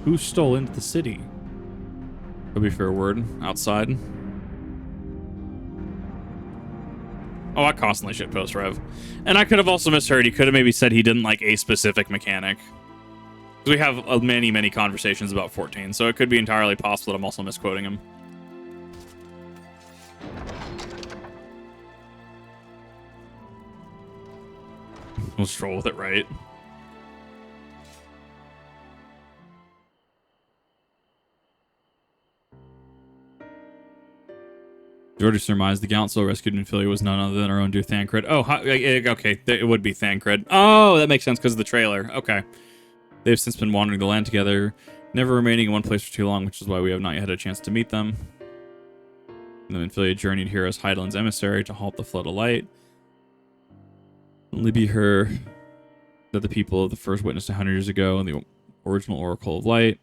Who stole into the city? That'll be fair word. Outside. Oh, I constantly shitpost Rev. And I could have also misheard. He could have maybe said he didn't like a specific mechanic. We have many, many conversations about 14, so it could be entirely possible that I'm also misquoting him. We'll just roll with it, right? Georgia surmised the council rescued Minfilia was none other than our own dear Thancred. Oh, okay, it would be Thancred. Oh, that makes sense because of the trailer. Okay. They've since been wandering the land together, never remaining in one place for too long, which is why we have not yet had a chance to meet them. And the Minfilia journeyed here as Hydaelyn's emissary to halt the flood of light. Only be her that the people of the first witnessed 100 years ago in the original Oracle of Light.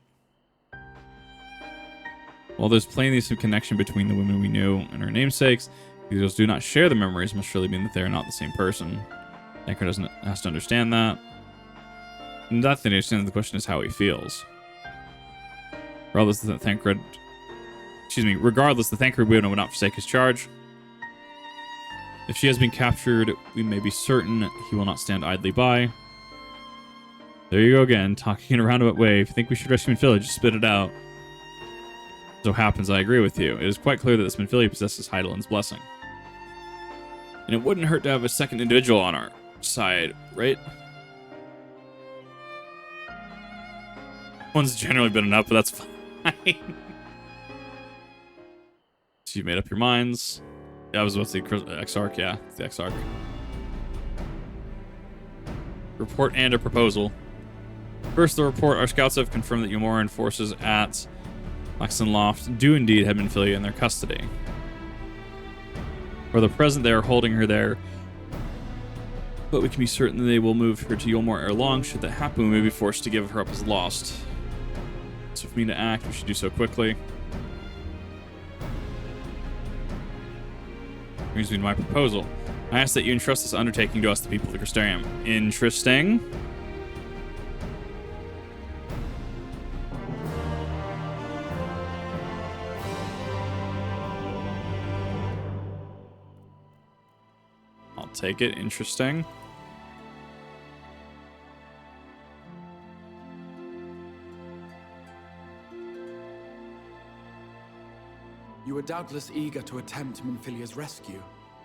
While there's plainly some connection between the women we knew and her namesakes, these do not share the memories must surely mean that they are not the same person. Thancred has to understand that. And that thing understands the question is how he feels. Regardless, the Thancred would not forsake his charge. If she has been captured, we may be certain he will not stand idly by. There you go again, talking in a roundabout way. If you think we should rescue Minfilia, just spit it out. So happens I agree with you. It is quite clear that this Minfilia possesses Hydaelyn's blessing. And it wouldn't hurt to have a second individual on our side, right? One's generally been enough, but that's fine. So you made up your minds. Yeah, I was about to say Exarch, yeah. It's the Exarch. Report and a proposal. First, the report. Our scouts have confirmed that Eulmore forces at Loft do indeed have Minfilia in their custody. For the present, they are holding her there. But we can be certain that they will move her to Eulmore ere long. Should that happen, we may be forced to give her up as lost. So for me to act, we should do so quickly. Brings me to my proposal. I ask that you entrust this undertaking to us, the people of the Crystarium. Interesting. I'll take it. Interesting. You are doubtless eager to attempt Minfilia's rescue,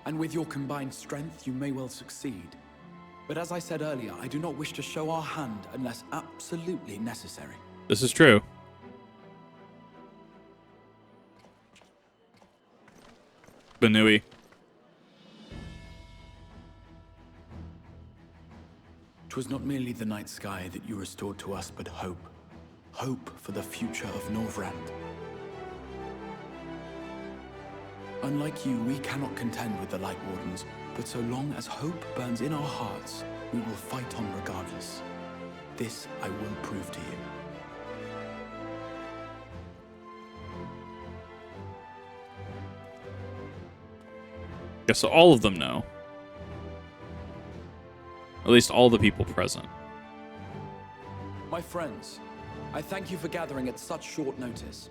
and with your combined strength, you may well succeed. But as I said earlier, I do not wish to show our hand unless absolutely necessary. This is true. Benui. 'Twas not merely the night sky that you restored to us, but hope. Hope for the future of Norvrand. Unlike you, we cannot contend with the Light Wardens, but so long as hope burns in our hearts, we will fight on regardless. This I will prove to you. Yeah, so all of them know. At least all the people present. My friends, I thank you for gathering at such short notice.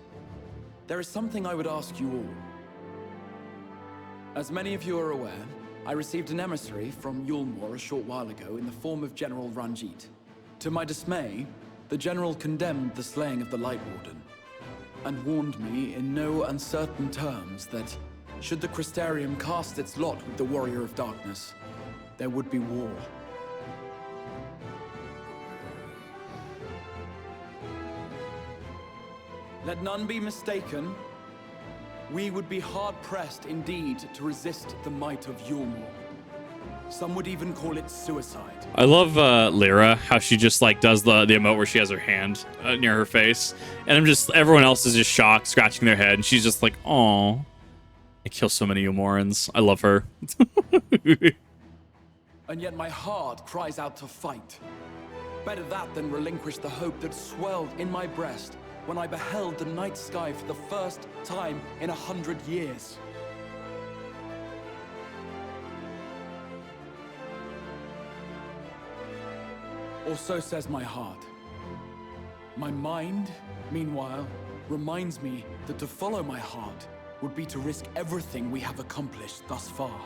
There is something I would ask you all. As many of you are aware, I received an emissary from Eulmore a short while ago in the form of General Ranjit. To my dismay, the General condemned the slaying of the Light Warden, and warned me in no uncertain terms that, should the Crystarium cast its lot with the Warrior of Darkness, there would be war. Let none be mistaken. We would be hard-pressed indeed to resist the might of Eulmore. Some would even call it suicide. I love Lyra, how she just like does the emote where she has her hand near her face. And everyone else is just shocked, scratching their head. And she's just like, "Aw, I kill so many Eulmorans. I love her." And yet my heart cries out to fight. Better that than relinquish the hope that swelled in my breast when I beheld the night sky for the first time in 100 years. Or so says my heart. My mind, meanwhile, reminds me that to follow my heart would be to risk everything we have accomplished thus far.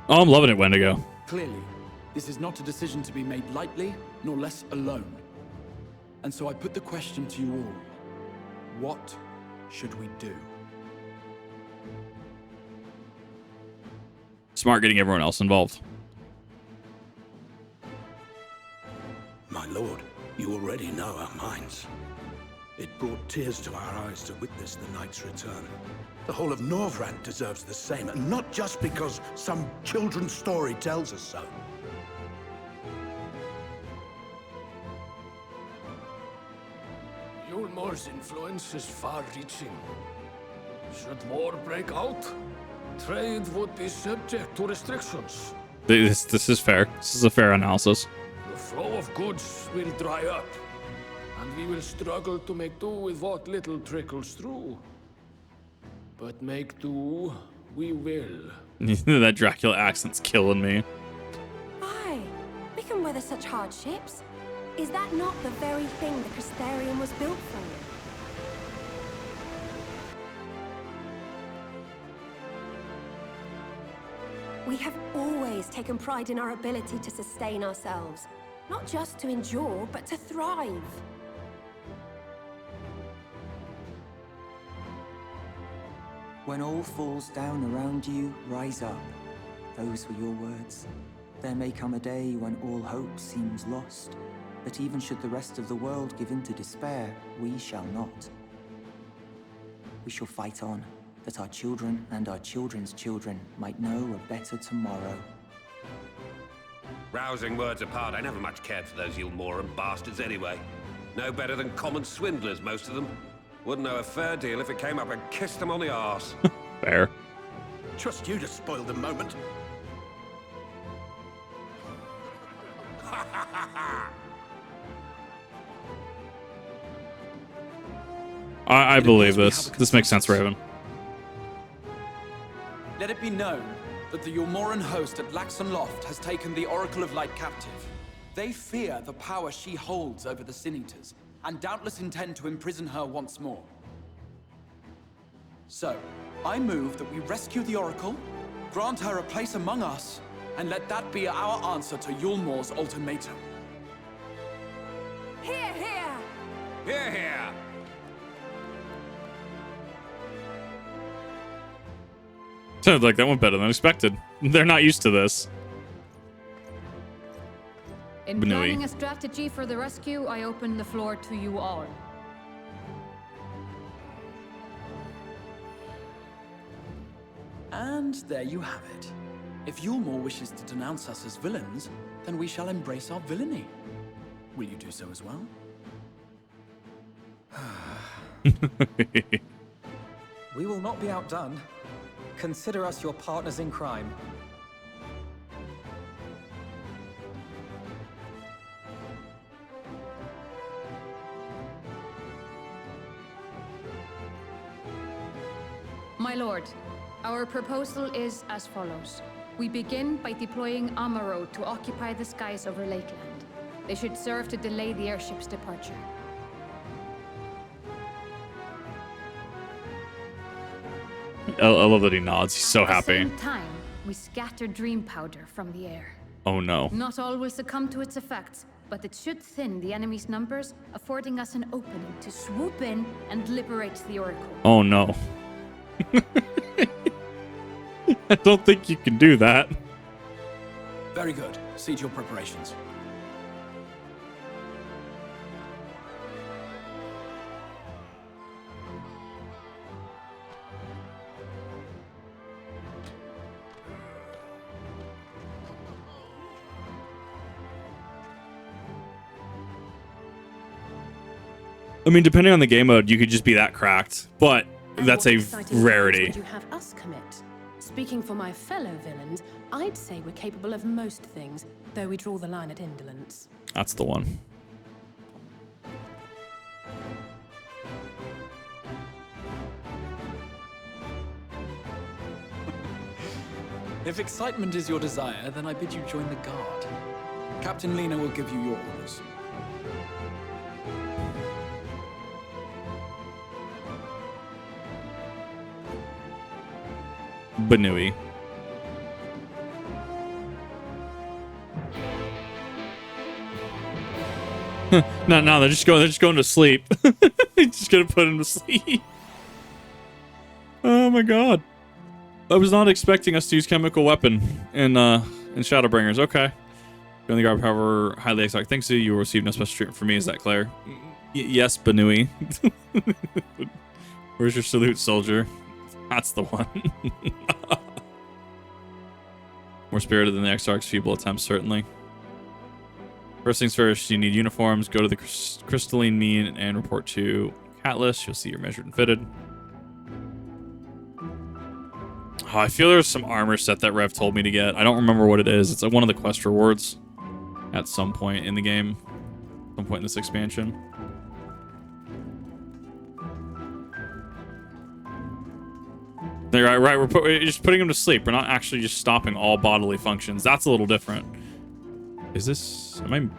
Oh, I'm loving it, Wendigo. Clearly, this is not a decision to be made lightly, nor less alone. And so I put the question to you all. What should we do? Smart getting everyone else involved. My lord, you already know our minds. It brought tears to our eyes to witness the knight's return. The whole of Norvrand deserves the same, and not just because some children's story tells us so. Eulmore's influence is far-reaching. Should war break out, trade would be subject to restrictions. This is fair. This is a fair analysis. The flow of goods will dry up, and we will struggle to make do with what little trickles through. But make do, we will. That Dracula accent's killing me. Aye, we can weather such hardships. Is that not the very thing the Crystarium was built for? We have always taken pride in our ability to sustain ourselves. Not just to endure, but to thrive. When all falls down around you, rise up. Those were your words. There may come a day when all hope seems lost. But even should the rest of the world give in to despair, we shall not. We shall fight on, that our children and our children's children might know a better tomorrow. Rousing words apart, I never much cared for those Eulmoran bastards anyway. No better than common swindlers, most of them. Wouldn't know a fair deal if it came up and kissed them on the arse. Fair. Trust you to spoil the moment. I believe this. This makes sense, Raven. Let it be known that the Eulmoran host at Laxon Loft has taken the Oracle of Light captive. They fear the power she holds over the Sin Eaters, and doubtless intend to imprison her once more. So, I move that we rescue the Oracle, grant her a place among us, and let that be our answer to Eulmore's ultimatum. Hear, hear! Hear, hear! Sounds like that went better than expected. They're not used to this. In planning a strategy for the rescue, I open the floor to you all. And there you have it. If Eulmore wishes to denounce us as villains, then we shall embrace our villainy. Will you do so as well? We will not be outdone. Consider us your partners in crime. My lord, our proposal is as follows. We begin by deploying Amaro to occupy the skies over Lakeland. They should serve to delay the airship's departure. I love that he nods. He's so happy. At the same time, we scatter dream powder from the air. Oh no. Not all will succumb to its effects, but it should thin the enemy's numbers, affording us an opening to swoop in and liberate the Oracle. Oh no. I don't think you can do that. Very good. See to your preparations. I mean, depending on the game mode, you could just be that cracked, but that's a rarity. Would you have us commit? Speaking for my fellow villains, I'd say we're capable of most things, though we draw the line at indolence. That's the one. If excitement is your desire, then I bid you join the guard. Captain Lena will give you your orders. Banui. No, they're just going to sleep. Just gonna put him to sleep. Oh my god. I was not expecting us to use chemical weapon in Shadowbringers. Okay. During the guard, however, highly exotic things to you will receive no special treatment from me. Is that clear? Yes, Banui. Where's your salute, soldier? That's the one. More spirited than the Exarch's feeble attempts, certainly. First things first, you need uniforms. Go to the crystalline mean and report to Catless. You'll see you're measured and fitted. Oh, I feel there's some armor set that Rev told me to get. I don't remember what it is. It's like one of the quest rewards at some point in the game. Some point in this expansion. Right, we're just putting him to sleep. We're not actually just stopping all bodily functions. That's a little different. Is this... I'm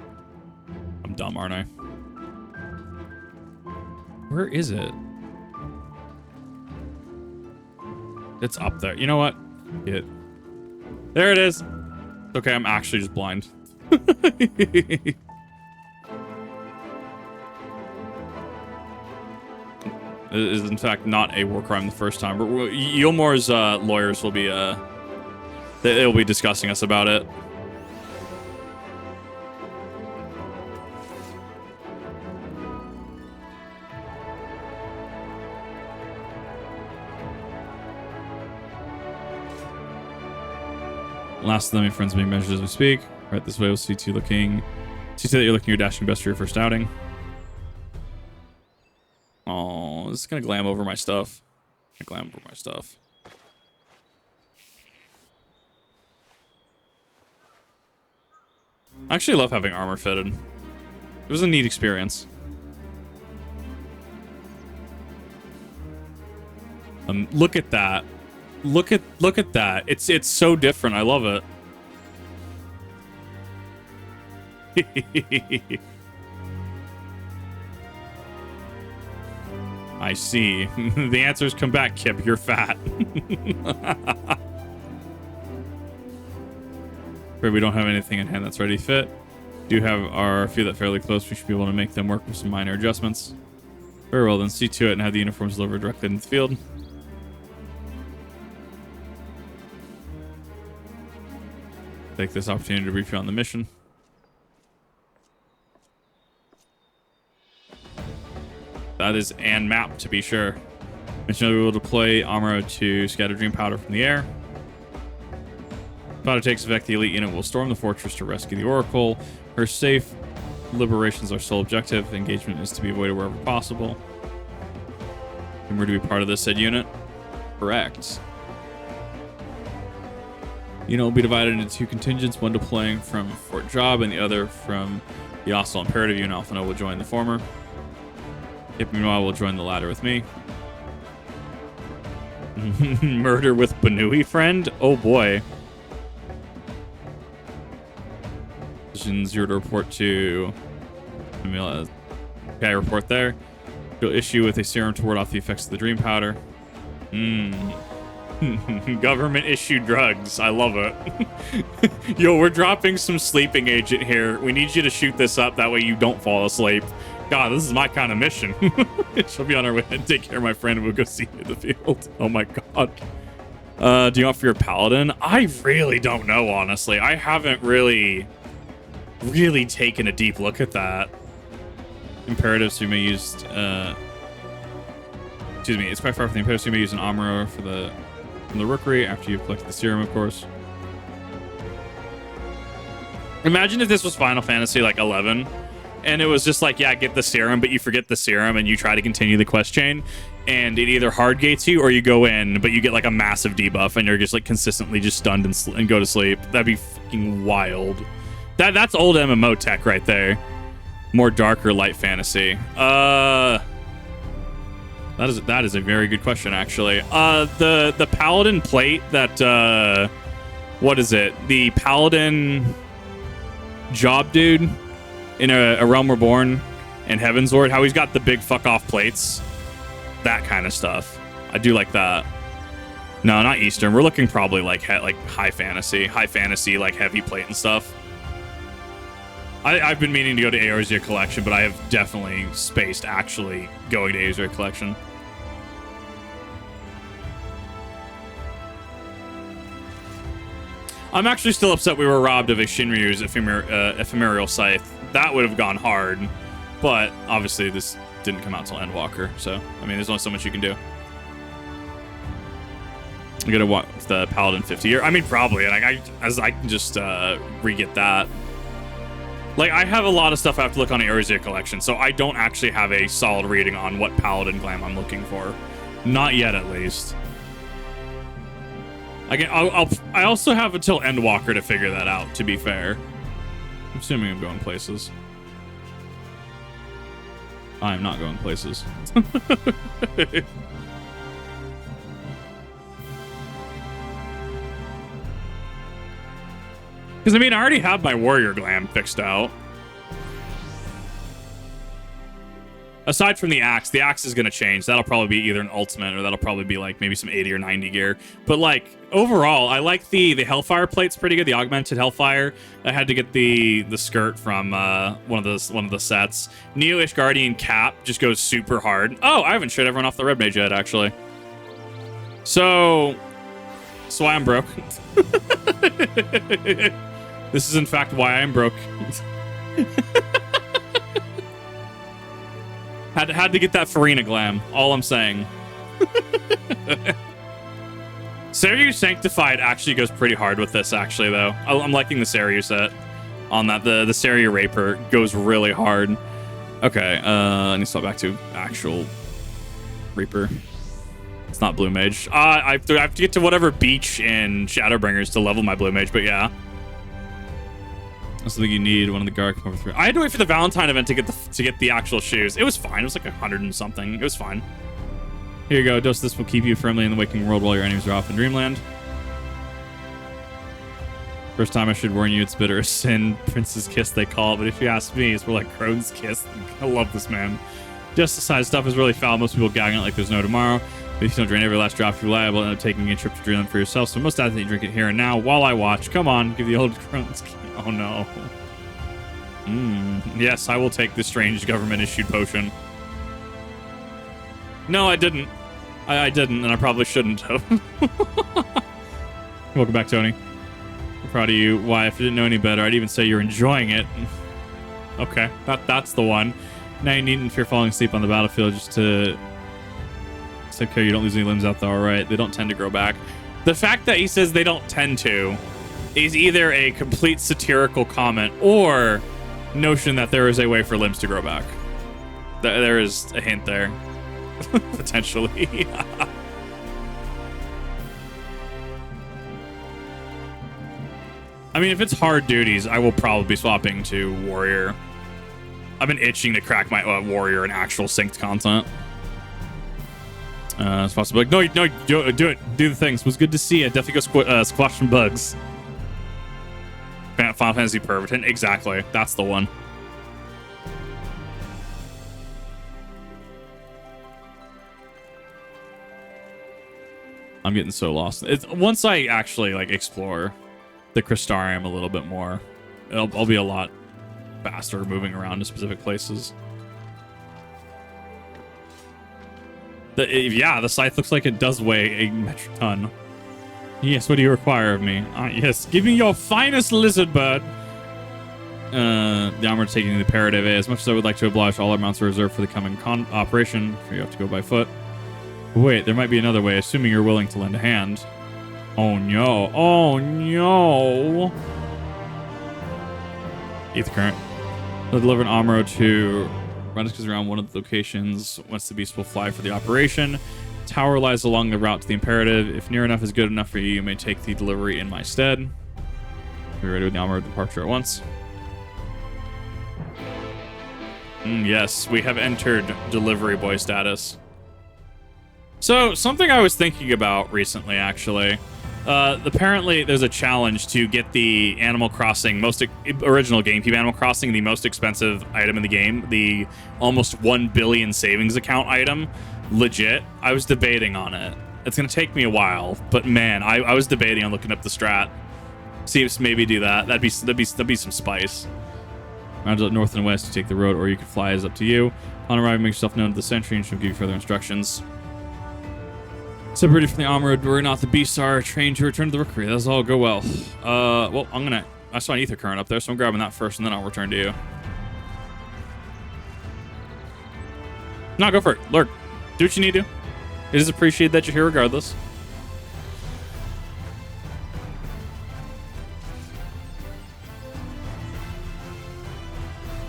dumb, aren't I? Where is it? It's up there. You know what? There it is. Okay, I'm actually just blind. It is in fact not a war crime the first time. Eulmore's lawyers will be they'll be discussing us about it. Last of them, your friends being measured as we speak. Right this way, we'll see that you're looking your dashing best for your first outing. Oh, this is gonna glam over my stuff. I actually love having armor fitted. It was a neat experience. Look at that. Look at that. It's so different. I love it. I see. The answers come back, Kip. You're fat. Afraid we don't have anything in hand that's ready to fit. Do have our few that fairly close. We should be able to make them work with some minor adjustments. Very well, then see to it and have the uniforms delivered directly into the field. Take this opportunity to brief you on the mission. That is and map, to be sure. Mission will deploy armor to scatter dream powder from the air. Powder takes effect, the elite unit will storm the fortress to rescue the Oracle. Her safe liberation is our sole objective. Engagement is to be avoided wherever possible. And we're to be part of this said unit. Correct. Unit will be divided into two contingents, one deploying from Fort Job and the other from the Hostile Imperative unit. Alphano will join the former. Kip, meanwhile, will join the latter with me. Murder with Banui, friend? Oh boy. Position 0 to report to... Okay, report there. You'll issue with a serum to ward off the effects of the dream powder. Government issued drugs. I love it. Yo, we're dropping some sleeping agent here. We need you to shoot this up. That way you don't fall asleep. God, this is my kind of mission. She'll be on her way and take care of my friend and we'll go see you in the field. Oh my God. Do you offer your paladin? I really don't know, honestly. I haven't really taken a deep look at that. Imperatives you may use, excuse me, it's quite far from the imperatives you may use an armor from the rookery after you've collected the serum, of course. Imagine if this was Final Fantasy like 11 and it was just like, yeah, get the serum, but you forget the serum and you try to continue the quest chain and it either hard gates you or you go in, but you get like a massive debuff and you're just like consistently just stunned and go to sleep. That'd be fucking wild. That's old MMO tech right there. More dark or light fantasy. That is a very good question, actually. The paladin plate that what is it? The paladin job dude in a Realm Reborn and Heavensward, how he's got the big fuck off plates. That kind of stuff. I do like that. No, not Eastern. We're looking probably like high fantasy, like heavy plate and stuff. I've been meaning to go to Eorzea Collection, but I have definitely spaced actually going to Eorzea Collection. I'm actually still upset we were robbed of a Shinryu's ephemeral scythe. That would have gone hard. But obviously this didn't come out till Endwalker, so I mean, there's only so much you can do. I'm gonna watch the Paladin 50 year. I mean, probably, and I can just re-get that. Like, I have a lot of stuff I have to look on the Erzia collection, so I don't actually have a solid reading on what Paladin glam I'm looking for. Not yet, at least. I also have until Endwalker to figure that out, to be fair. I'm assuming I'm going places. I'm not going places. Because, I mean, I already have my warrior glam fixed out. Aside from the axe is going to change. That'll probably be either an ultimate or that'll probably be like maybe some 80 or 90 gear. But like overall, I like the Hellfire plate's pretty good. The augmented Hellfire. I had to get the skirt from one of the sets. Neo-ish Guardian cap just goes super hard. Oh, I haven't showed everyone off the Red Mage yet, actually. So why I'm broke. This is in fact why I'm broke. Had to get that Farina glam. All I'm saying. Seiryu Sanctified actually goes pretty hard with this, actually, though. I'm liking the Seiryu set on that. The Seiryu Raper goes really hard. Okay, I need to swap back to actual Reaper. It's not Blue Mage. I have to get to whatever beach in Shadowbringers to level my Blue Mage, but yeah. That's something you need. One of the guard come over through. I had to wait for the Valentine event to get the actual shoes. It was fine. It was like 100 and something. It was fine. Here you go. Dose this will keep you firmly in the waking world while your enemies are off in Dreamland. First time I should warn you, it's bitter as sin. Prince's kiss they call it, but if you ask me, it's more like Crone's kiss. I love this, man. Just the side stuff is really foul. Most people gagging it like there's no tomorrow. But if you don't drain every last drop, you're liable to end up taking a trip to Dreamland for yourself. So most athletes drink it here and now while I watch. Come on, give the old Crone's kiss. Oh no. Yes, I will take this strange government-issued potion. No, I didn't. I didn't, and I probably shouldn't have. Welcome back, Tony. I'm proud of you. Why, if I didn't know any better, I'd even say you're enjoying it. Okay, that's the one. Now you needn't fear falling asleep on the battlefield just to take care you don't lose any limbs out there, alright? They don't tend to grow back. The fact that he says they don't tend to is either a complete satirical comment or notion that there is a way for limbs to grow back. There is a hint there. Potentially. I mean, if it's hard duties, I will probably be swapping to warrior. I've been itching to crack my warrior and actual synced content. It's possible. Like, no, do it. Do the things. It was good to see you. Definitely go squash some bugs. Final Fantasy Pervitin. Exactly. That's the one. I'm getting so lost. Once I actually like explore the Crystarium a little bit more, I'll be a lot faster moving around to specific places. Yeah, the scythe looks like it does weigh a metric ton. Yes, what do you require of me? Yes, give me your finest lizard bird. The armor taking the imperative. As much as I would like to oblige, all our mounts are reserved for the coming operation. You have to go by foot. Wait, there might be another way, assuming you're willing to lend a hand. Oh no. Oh no. Ether current. They'll deliver an armor to Rendisk's around one of the locations. Once the beast will fly for the operation. Tower lies along the route to the imperative. If near enough is good enough for you, you may take the delivery in my stead. We're ready with the armor departure at once. Yes, we have entered delivery boy status. So, something I was thinking about recently, actually. Apparently, there's a challenge to get the Animal Crossing, original GameCube Animal Crossing, the most expensive item in the game, the almost 1 billion savings account item, legit. I was debating on it. It's going to take me a while, but man, I was debating on looking up the strat. See if maybe do that. That'd be some spice. Round to the north and west to take the road, or you could fly, is up to you. On arriving, make yourself known to the sentry and she'll give you further instructions. Separated from the armored, we're not the beasts are trained to return to the rookery. That's all go well. Well, I saw an ether current up there, so I'm grabbing that first and then I'll return to you. No, go for it. Lurk. Do what you need to. It is appreciated that you're here regardless.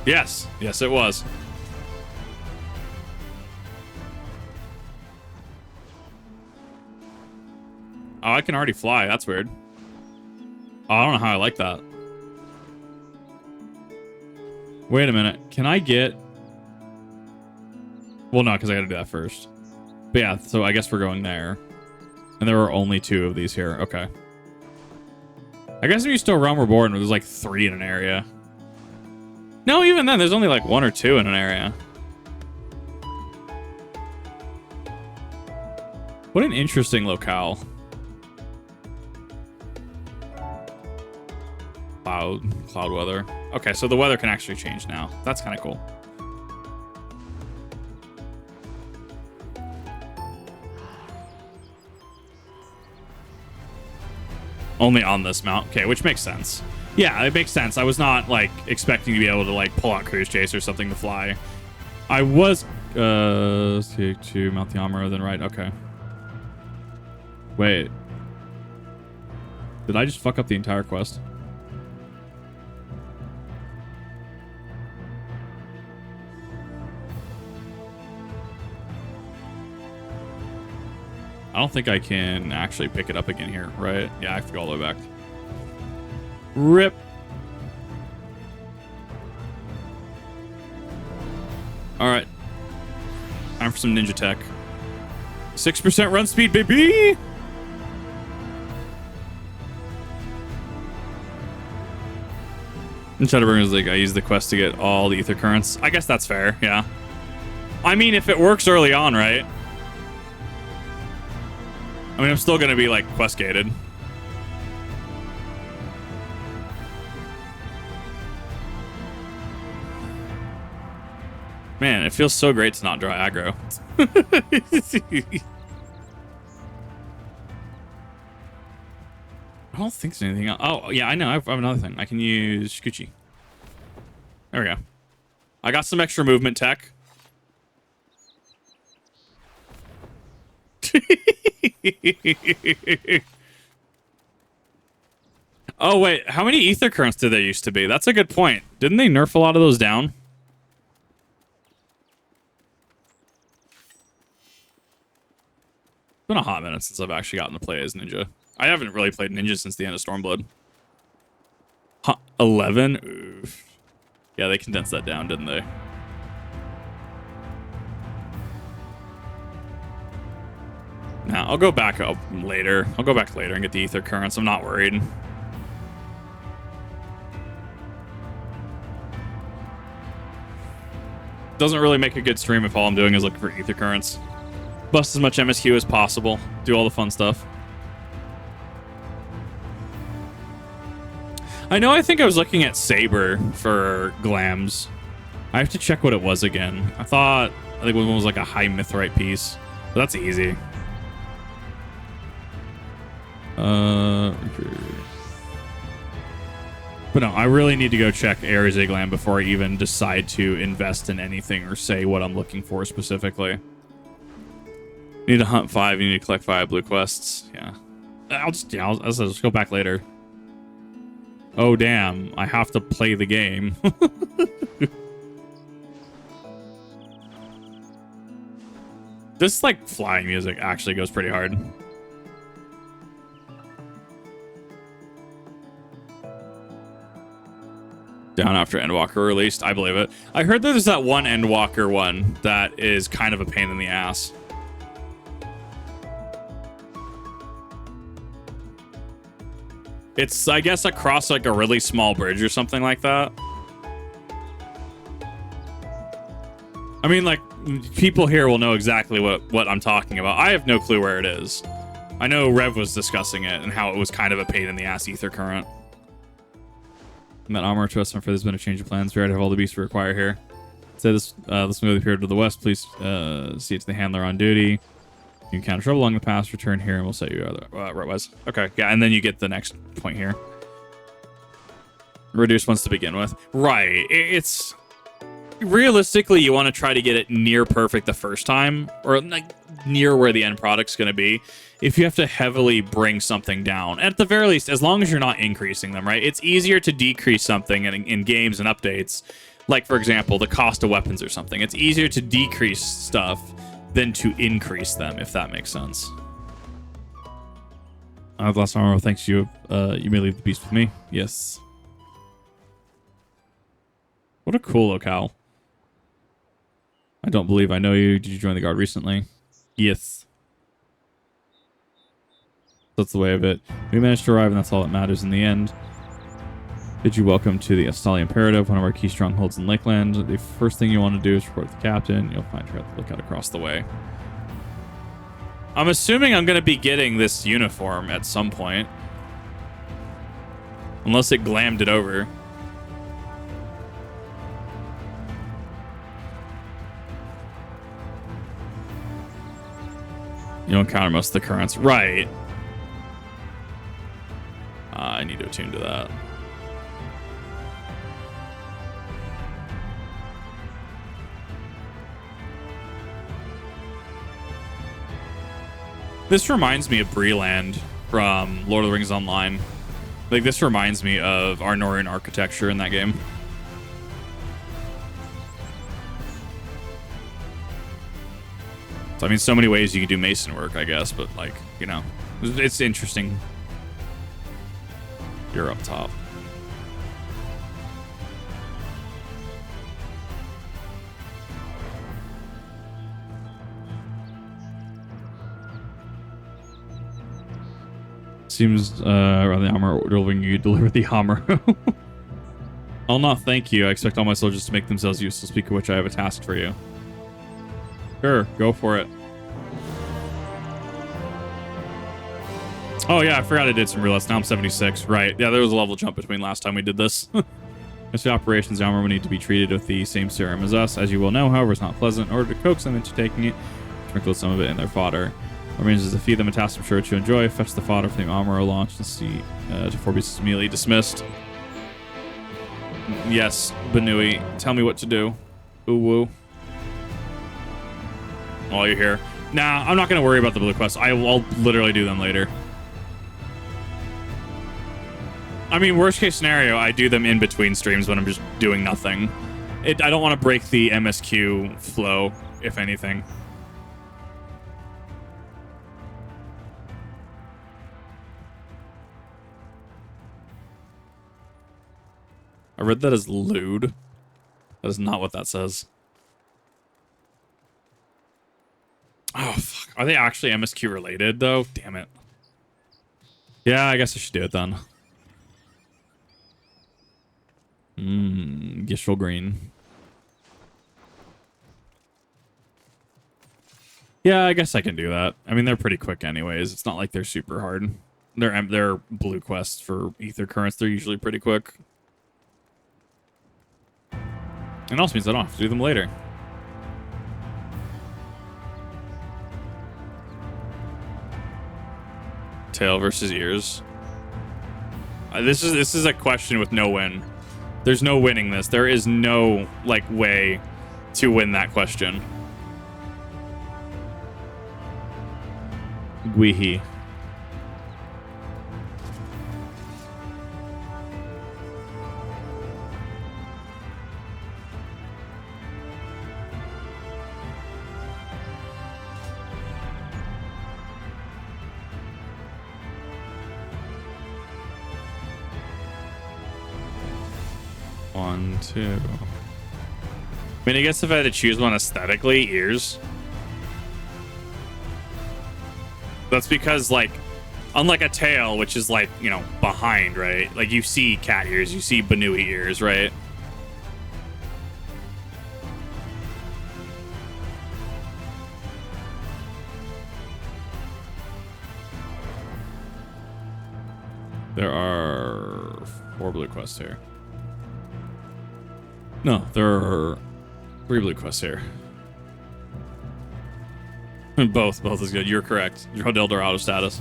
Yes. Yes, it was. Oh, I can already fly. That's weird. Oh, I don't know how I like that. Wait a minute. Can I get... Well, no, because I got to do that first. But yeah, so I guess we're going there. And there are only 2 of these here. Okay. I guess if you still Realm Reborn, there's like 3 in an area. No, even then, there's only like 1 or 2 in an area. What an interesting locale. Cloud weather. Okay, so the weather can actually change now. That's kind of cool. Only on this mount. Okay, which makes sense. Yeah, it makes sense. I was not, like, expecting to be able to, like, pull out Cruise Chase or something to fly. I was, to mount the armor, then right. Okay. Wait. Did I just fuck up the entire quest? I don't think I can actually pick it up again here, right? Yeah, I have to go all the way back. Rip. All right. Time for some ninja tech. 6% run speed, baby! And Shadowbringers like, I use the quest to get all the ether currents. I guess that's fair, yeah. I mean, if it works early on, right? I mean, I'm still gonna be, like, quest gated. Man, it feels so great to not draw aggro. I don't think there's anything else. Oh, yeah, I know. I have another thing. I can use Gucci. There we go. I got some extra movement tech. Oh, wait. How many ether currents did there used to be? That's a good point. Didn't they nerf a lot of those down? It's been a hot minute since I've actually gotten to play as Ninja. I haven't really played Ninja since the end of Stormblood. Huh, 11? Oof. Yeah, they condensed that down, didn't they? Now, I'll go back up later. I'll go back later and get the ether currents. I'm not worried. Doesn't really make a good stream if all I'm doing is looking for ether currents. Bust as much MSQ as possible. Do all the fun stuff. I know, I think I was looking at Saber for glams. I have to check what it was again. I think one was like a high mithrite piece. But that's easy. But no, I really need to go check Ares Glam before I even decide to invest in anything or say what I'm looking for specifically. You need to hunt 5, you need to collect 5 blue quests. Yeah. I'll just go back later. Oh, damn. I have to play the game. This, like, flying music actually goes pretty hard. Down after Endwalker released. I believe it. I heard there's that one Endwalker one that is kind of a pain in the ass. It's, I guess, across like a really small bridge or something like that. I mean, like, people here will know exactly what I'm talking about. I have no clue where it is. I know Rev was discussing it and how it was kind of a pain in the ass ether current. And that armor to us, for there's been a change of plans. We already have all the beasts we require here. Say this, let's move the period to the west. Please see it to the handler on duty. You encounter trouble along the path, return here, and we'll set you right west. Okay, yeah, and then you get the next point here. Reduce ones to begin with. Right, it's... realistically, you want to try to get it near perfect the first time, or like near where the end product's going to be. If you have to heavily bring something down, at the very least, as long as you're not increasing them, right? It's easier to decrease something in games and updates, like for example, the cost of weapons or something. It's easier to decrease stuff than to increase them, if that makes sense. I've lost armor. Thanks you. You may leave the beast with me. Yes. What a cool locale. I don't believe I know you. Did you join the guard recently? Yes. That's the way of it. We managed to arrive, and that's all that matters in the end. Bid you welcome to the Astali Imperative, one of our key strongholds in Lakeland. The first thing you want to do is report to the captain. You'll find her at the lookout across the way. I'm assuming I'm going to be getting this uniform at some point. Unless it glammed it over. You don't counter most of the currents. Right. I need to attune to that. This reminds me of Breland from Lord of the Rings Online. Like, this reminds me of Arnorian architecture in that game. So, I mean, so many ways you can do mason work, I guess, but, like, you know, it's interesting. You're up top. Seems around the armor order when you deliver the armor. I'll not thank you. I expect all my soldiers to make themselves useful. Speak of which, I have a task for you. Sure, go for it. Oh yeah, I forgot I did some realize. Now I'm 76. Right. Yeah, there was a level jump between last time we did this. As the operations, the armor will need to be treated with the same serum as us. As you will know, however, it's not pleasant. In order to coax them into taking it, sprinkle some of it in their fodder. Our means is to feed them a task I'm sure to enjoy. Fetch the fodder from the armor launch and see to 4 beasts immediately dismissed. Yes, Banui, tell me what to do. Ooh woo. While you're here. Nah, I'm not going to worry about the blue quests. I'll literally do them later. I mean, worst case scenario, I do them in between streams when I'm just doing nothing. I don't want to break the MSQ flow, if anything. I read that as lewd. That is not what that says. Oh, fuck. Are they actually MSQ related, though? Damn it. Yeah, I guess I should do it then. Gishel Green. Yeah, I guess I can do that. I mean, they're pretty quick anyways. It's not like they're super hard. They're blue quests for ether currents. They're usually pretty quick. And also means I don't have to do them later. Tail versus ears. This is a question with no win. There's no winning this. There is no like way to win that question. Gwihi. One, two. I mean, I guess if I had to choose one aesthetically, ears. That's because, like, unlike a tail, which is, like, you know, behind, right? Like, you see cat ears, you see Banui ears, right? There are 4 blue quests here. No, there are 3 blue quests here. Both is good. You're correct. Rodel are out of status.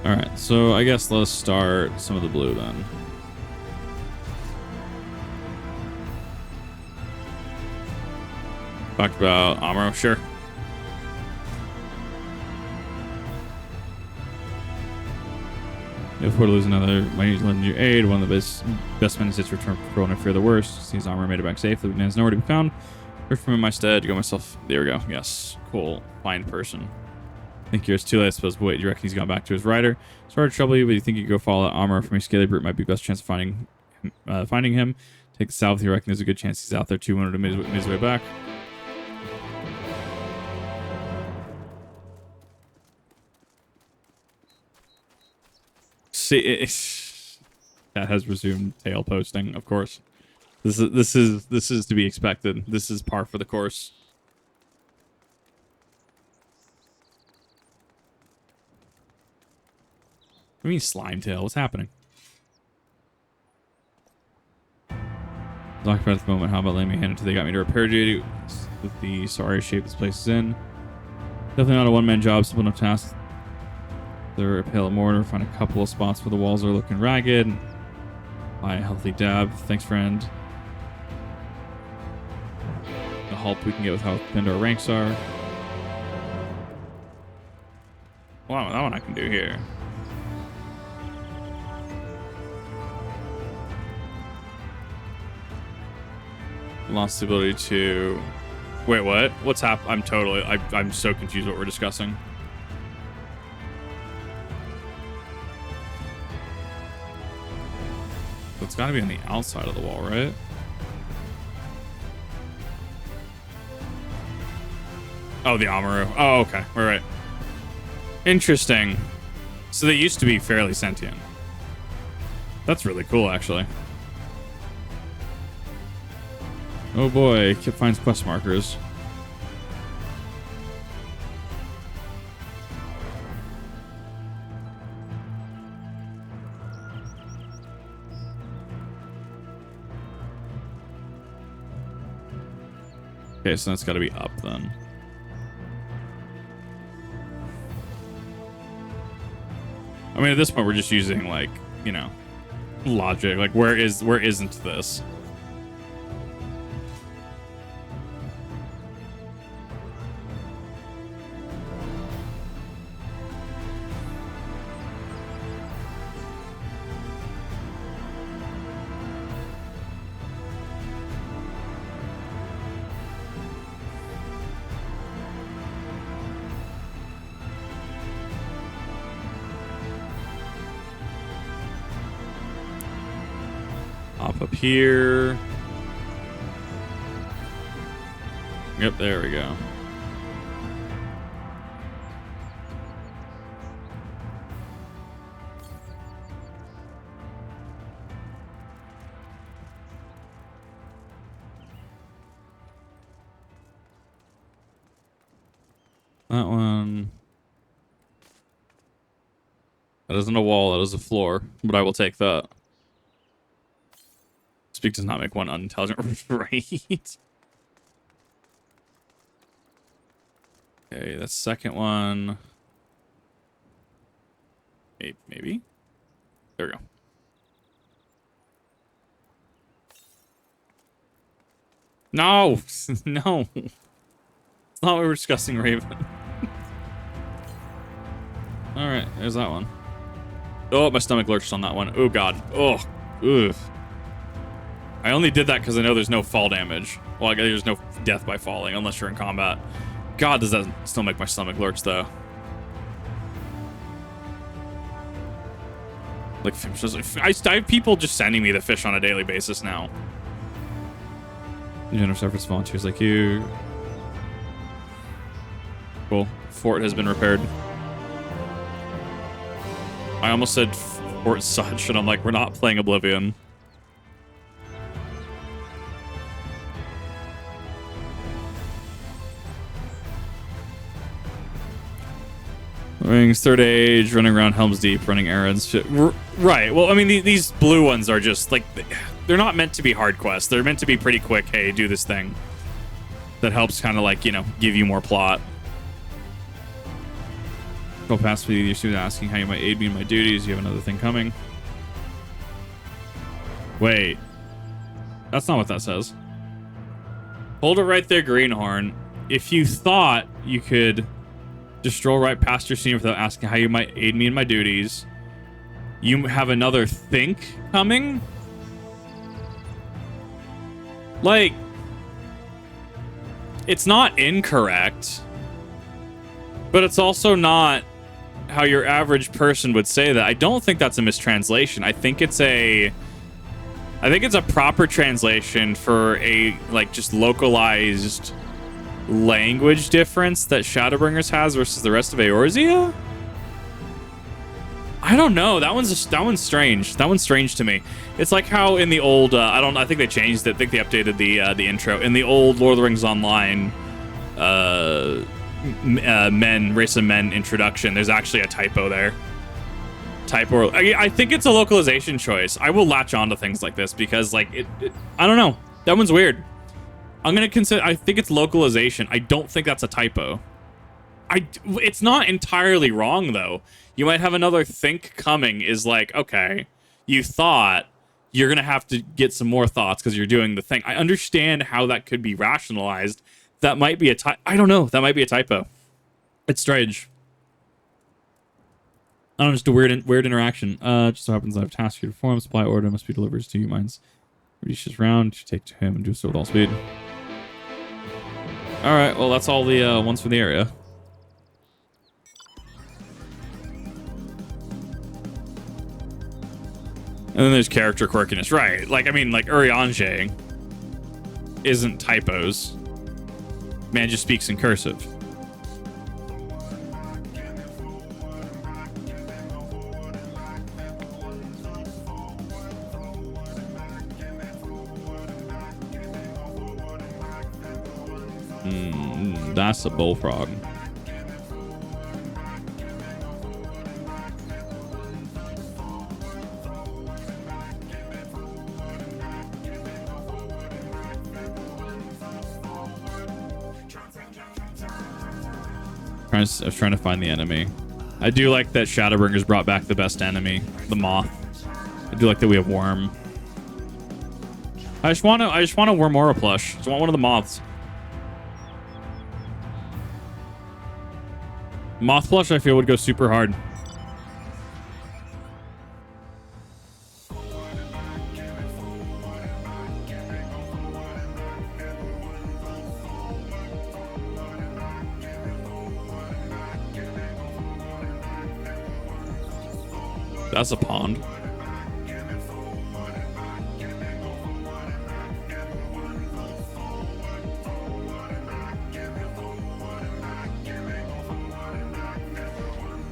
All right, so I guess let's start some of the blue then. Talked about Amaro, sure. If we're to lose another, might need to lend you aid. One of the best men is return for and I fear the worst. Sees Armor made it back safely, but has nowhere to be found. Heard from him in my stead. Go myself. There we go. Yes, cool. Fine person. I think it's too late, I suppose. Wait, you reckon he's gone back to his rider? Sorry to trouble you, but you think you go follow that Armor from your scaly brute might be best chance of finding him. Take the south. You reckon there's a good chance he's out there too. Wanted to make his way back. See, that has resumed tail posting, of course. This is to be expected. This is par for the course. I mean, slime tail. What's happening? Talk about at the moment. How about letting me hand until they got me to repair duty with the sorry shape this place is in. Definitely not a one-man job. Simple enough task. They're a pale mortar. Find a couple of spots where the walls are looking ragged. Buy a healthy dab. Thanks, friend. The help we can get with how thin our ranks are. Wow, that one I can do here. Lost the ability to... Wait, what? What's happened? I'm so confused what we're discussing. It's got to be on the outside of the wall, right? Oh, the Amaru. Oh, okay. We're right. Interesting. So they used to be fairly sentient. That's really cool, actually. Oh boy, Kip finds quest markers. Okay, so that's got to be up then. I mean, at this point, we're just using, like, you know, logic. Like, where isn't this? Up here. Yep, there we go. That one. That isn't a wall, that is a floor, but I will take that. Speak does not make one unintelligent, right? Okay, that second one. Maybe? There we go. No! No! It's not what we were discussing, Raven. Alright, there's that one. Oh, my stomach lurched on that one. Oh, God. Oh, ugh. I only did that because I know there's no fall damage. Well, I guess there's no death by falling unless you're in combat. God, does that still make my stomach lurch, though. Like, I have people just sending me the fish on a daily basis now. General surface volunteers like you. Cool. Fort has been repaired. I almost said Fort Such, and I'm like, we're not playing Oblivion. Rings, third age, running around Helm's Deep, running errands. Shit. Right. Well, I mean, these blue ones are just like, they're not meant to be hard quests. They're meant to be pretty quick. Hey, do this thing. That helps kind of like, you know, give you more plot. Go past with your student asking how you might aid me in my duties. You have another thing coming. Wait. That's not what that says. Hold it right there, Greenhorn. If you thought you could just stroll right past your senior without asking how you might aid me in my duties, you have another think coming? Like, it's not incorrect, but it's also not how your average person would say that. I don't think that's a mistranslation. I think it's a proper translation for a, like, just localized language difference that Shadowbringers has versus the rest of Eorzea. I don't know. That one's strange. That one's strange to me. It's like how in the old I think they changed it. I think they updated the intro. In the old Lord of the Rings Online race of men introduction, there's actually a typo there. I think it's a localization choice. I will latch on to things like this because, like, I don't know. That one's weird. I'm gonna consider. I think it's localization. I don't think that's a typo. It's not entirely wrong though. You might have another think coming. Is like, okay, you thought you're gonna have to get some more thoughts because you're doing the thing. I understand how that could be rationalized. That might be I don't know. That might be a typo. It's strange. I don't know, just a weird interaction. Just so happens I have tasks you to perform. Supply order must be delivered to you. Mine's reaches round. You take to him and do so with all speed. All right. Well, that's all the ones for the area. And then there's character quirkiness, right? Like, I mean, like Urianger isn't typos. Man just speaks in cursive. That's a bullfrog. I was trying to find the enemy. I do like that Shadowbringers brought back the best enemy, the moth. I do like that we have worm. I just want a Wormora plush. I just want one of the moths. Moth plush, I feel, would go super hard. That's a pond.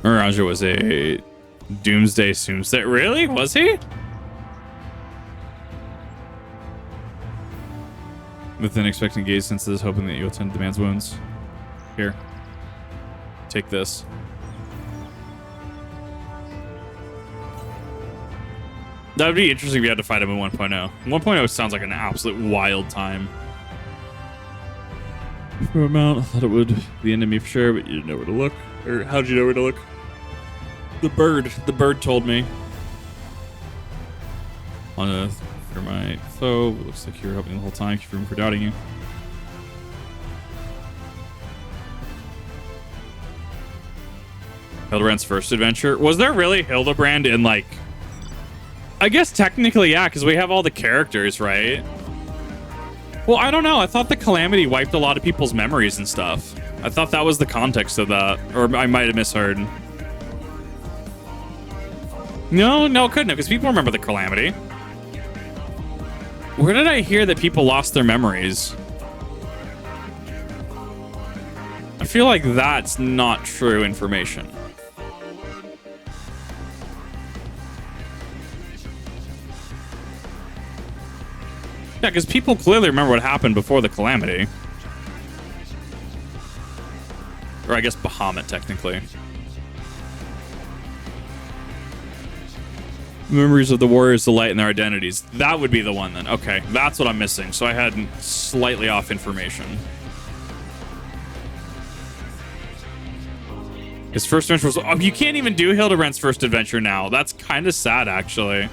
Miraja was a Doomsday Soomsday. Really? Was he? With an expectant gaze senses, hoping that you'll tend to the man's wounds. Here. Take this. That would be interesting if you had to fight him in 1.0. 1.0 sounds like an absolute wild time. For amount, I thought it would be the enemy for sure, but you didn't know where to look. Or how'd you know where to look? The bird told me. On Earth, for my foe, it looks like you were helping the whole time. Keep room for doubting you. Hildebrand's first adventure. Was there really Hildebrand in, like... I guess technically, yeah, because we have all the characters, right? Well, I don't know. I thought the Calamity wiped a lot of people's memories and stuff. I thought that was the context of that. Or I might have misheard. No, it couldn't have, because people remember the Calamity. Where did I hear that people lost their memories? I feel like that's not true information. Yeah, because people clearly remember what happened before the Calamity. Or I guess Bahamut, technically. Memories of the Warriors, the Light, and their identities. That would be the one then. Okay, that's what I'm missing. So I had slightly off information. His first adventure was... Oh, you can't even do Hildebrand's first adventure now. That's kind of sad, actually.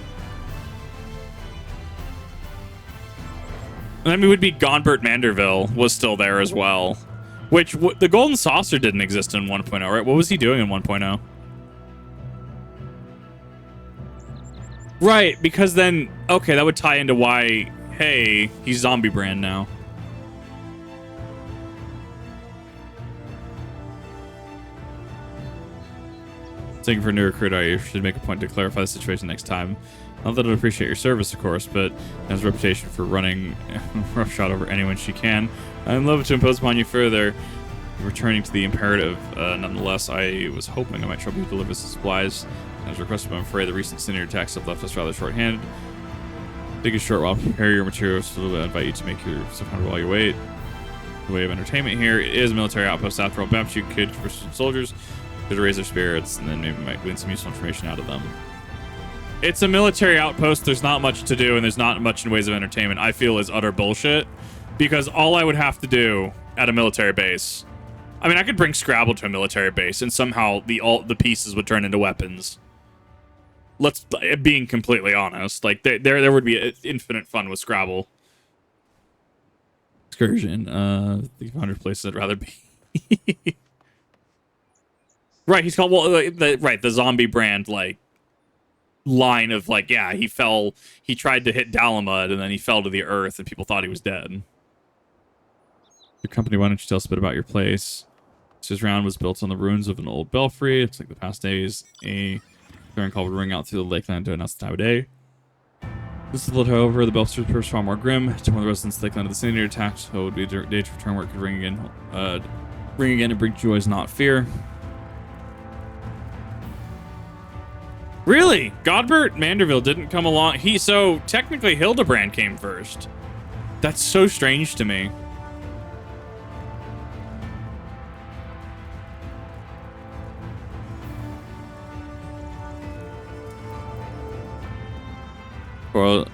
I mean, it would be Gonbert Manderville was still there as well. Which, the Golden Saucer didn't exist in 1.0, right? What was he doing in 1.0? Right, because then... Okay, that would tie into why... Hey, he's Zombie Brand now. Thank you for new recruit. I should make a point to clarify the situation next time. Not that I'd appreciate your service, of course, but has a reputation for running roughshod over anyone she can. I'm loath to impose upon you further. Returning to the imperative, nonetheless, I was hoping I might trouble you to deliver some supplies. As requested, but I'm afraid the recent sinister attacks have left us rather short-handed. Take a short while to prepare your materials, so I invite you to make yourself comfortable while you wait. The way of entertainment here, it is a military outpost after all. Perhaps you could for some soldiers to raise their spirits, and then maybe might glean some useful information out of them. It's a military outpost. There's not much to do, and there's not much in ways of entertainment. I feel is utter bullshit, because all I would have to do at a military base, I mean, I could bring Scrabble to a military base, and somehow the pieces would turn into weapons. Being completely honest, like there would be infinite fun with Scrabble. Excursion, the 100 places I'd rather be. Right, he's called the Zombie Brand like line of like, yeah, he tried to hit Dalamud and then he fell to the earth and people thought he was dead. Your company, why don't you tell us a bit about your place? This round was built on the ruins of an old belfry. It's like the past days a during call would ring out through the lakeland to announce the time of day. This is little, however, the belfry's purpose far more grim. To one of the residents of the lakeland of the Cinder attacked, so it would be a day to return where it could ring again and bring joys, not fear. Really? Godbert Manderville didn't come along. So technically Hildebrand came first. That's so strange to me. Well,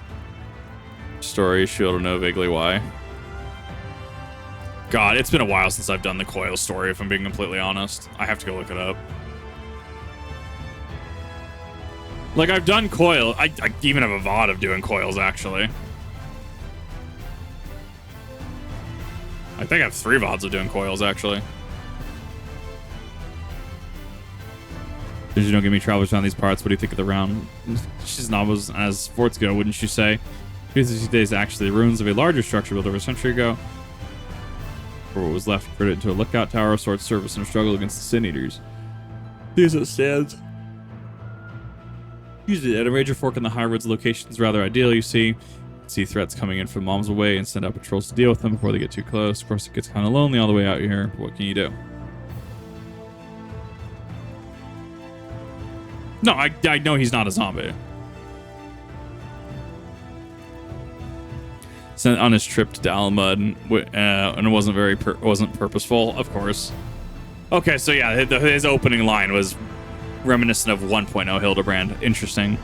story, she'll know vaguely why. God, it's been a while since I've done the Coil story, if I'm being completely honest. I have to go look it up. Like, I've done Coil. I even have a VOD of doing Coils, actually. I think I have 3 VODs of doing Coils, actually. You don't give me travelers around these parts. What do you think of the round? She's novels as forts go, wouldn't you say? These days, actually, the ruins of a larger structure built over a century ago. For what was left, converted into a lookout tower, sword service, and a struggle against the Sin Eaters. As it stands. Usually, at a major fork in the high roads, location is rather ideal, you see. See threats coming in from miles away and send out patrols to deal with them before they get too close. Of course, it gets kind of lonely all the way out here. But what can you do? No, I know he's not a zombie. Sent on his trip to Dalamud, and it wasn't purposeful, of course. Okay, so yeah, his opening line was reminiscent of 1.0 Hildebrand. Interesting.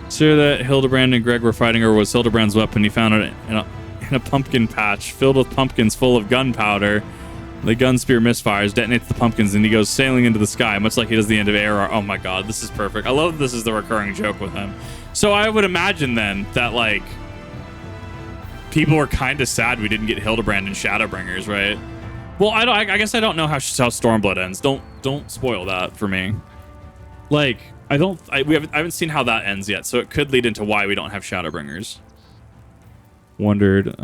So that Hildebrand and Greg were fighting, or was Hildebrand's weapon? He found it in a pumpkin patch filled with pumpkins full of gunpowder. The gun spear misfires, detonates the pumpkins, and he goes sailing into the sky, much like he does the end of AR. Oh my god, this is perfect. I love that this is the recurring joke with him. So I would imagine then that, like, people were kind of sad we didn't get Hildebrand and Shadowbringers, right? Well, I guess I don't know how Stormblood ends. Don't spoil that for me. Like, I haven't seen how that ends yet, so it could lead into why we don't have Shadowbringers. Wondered,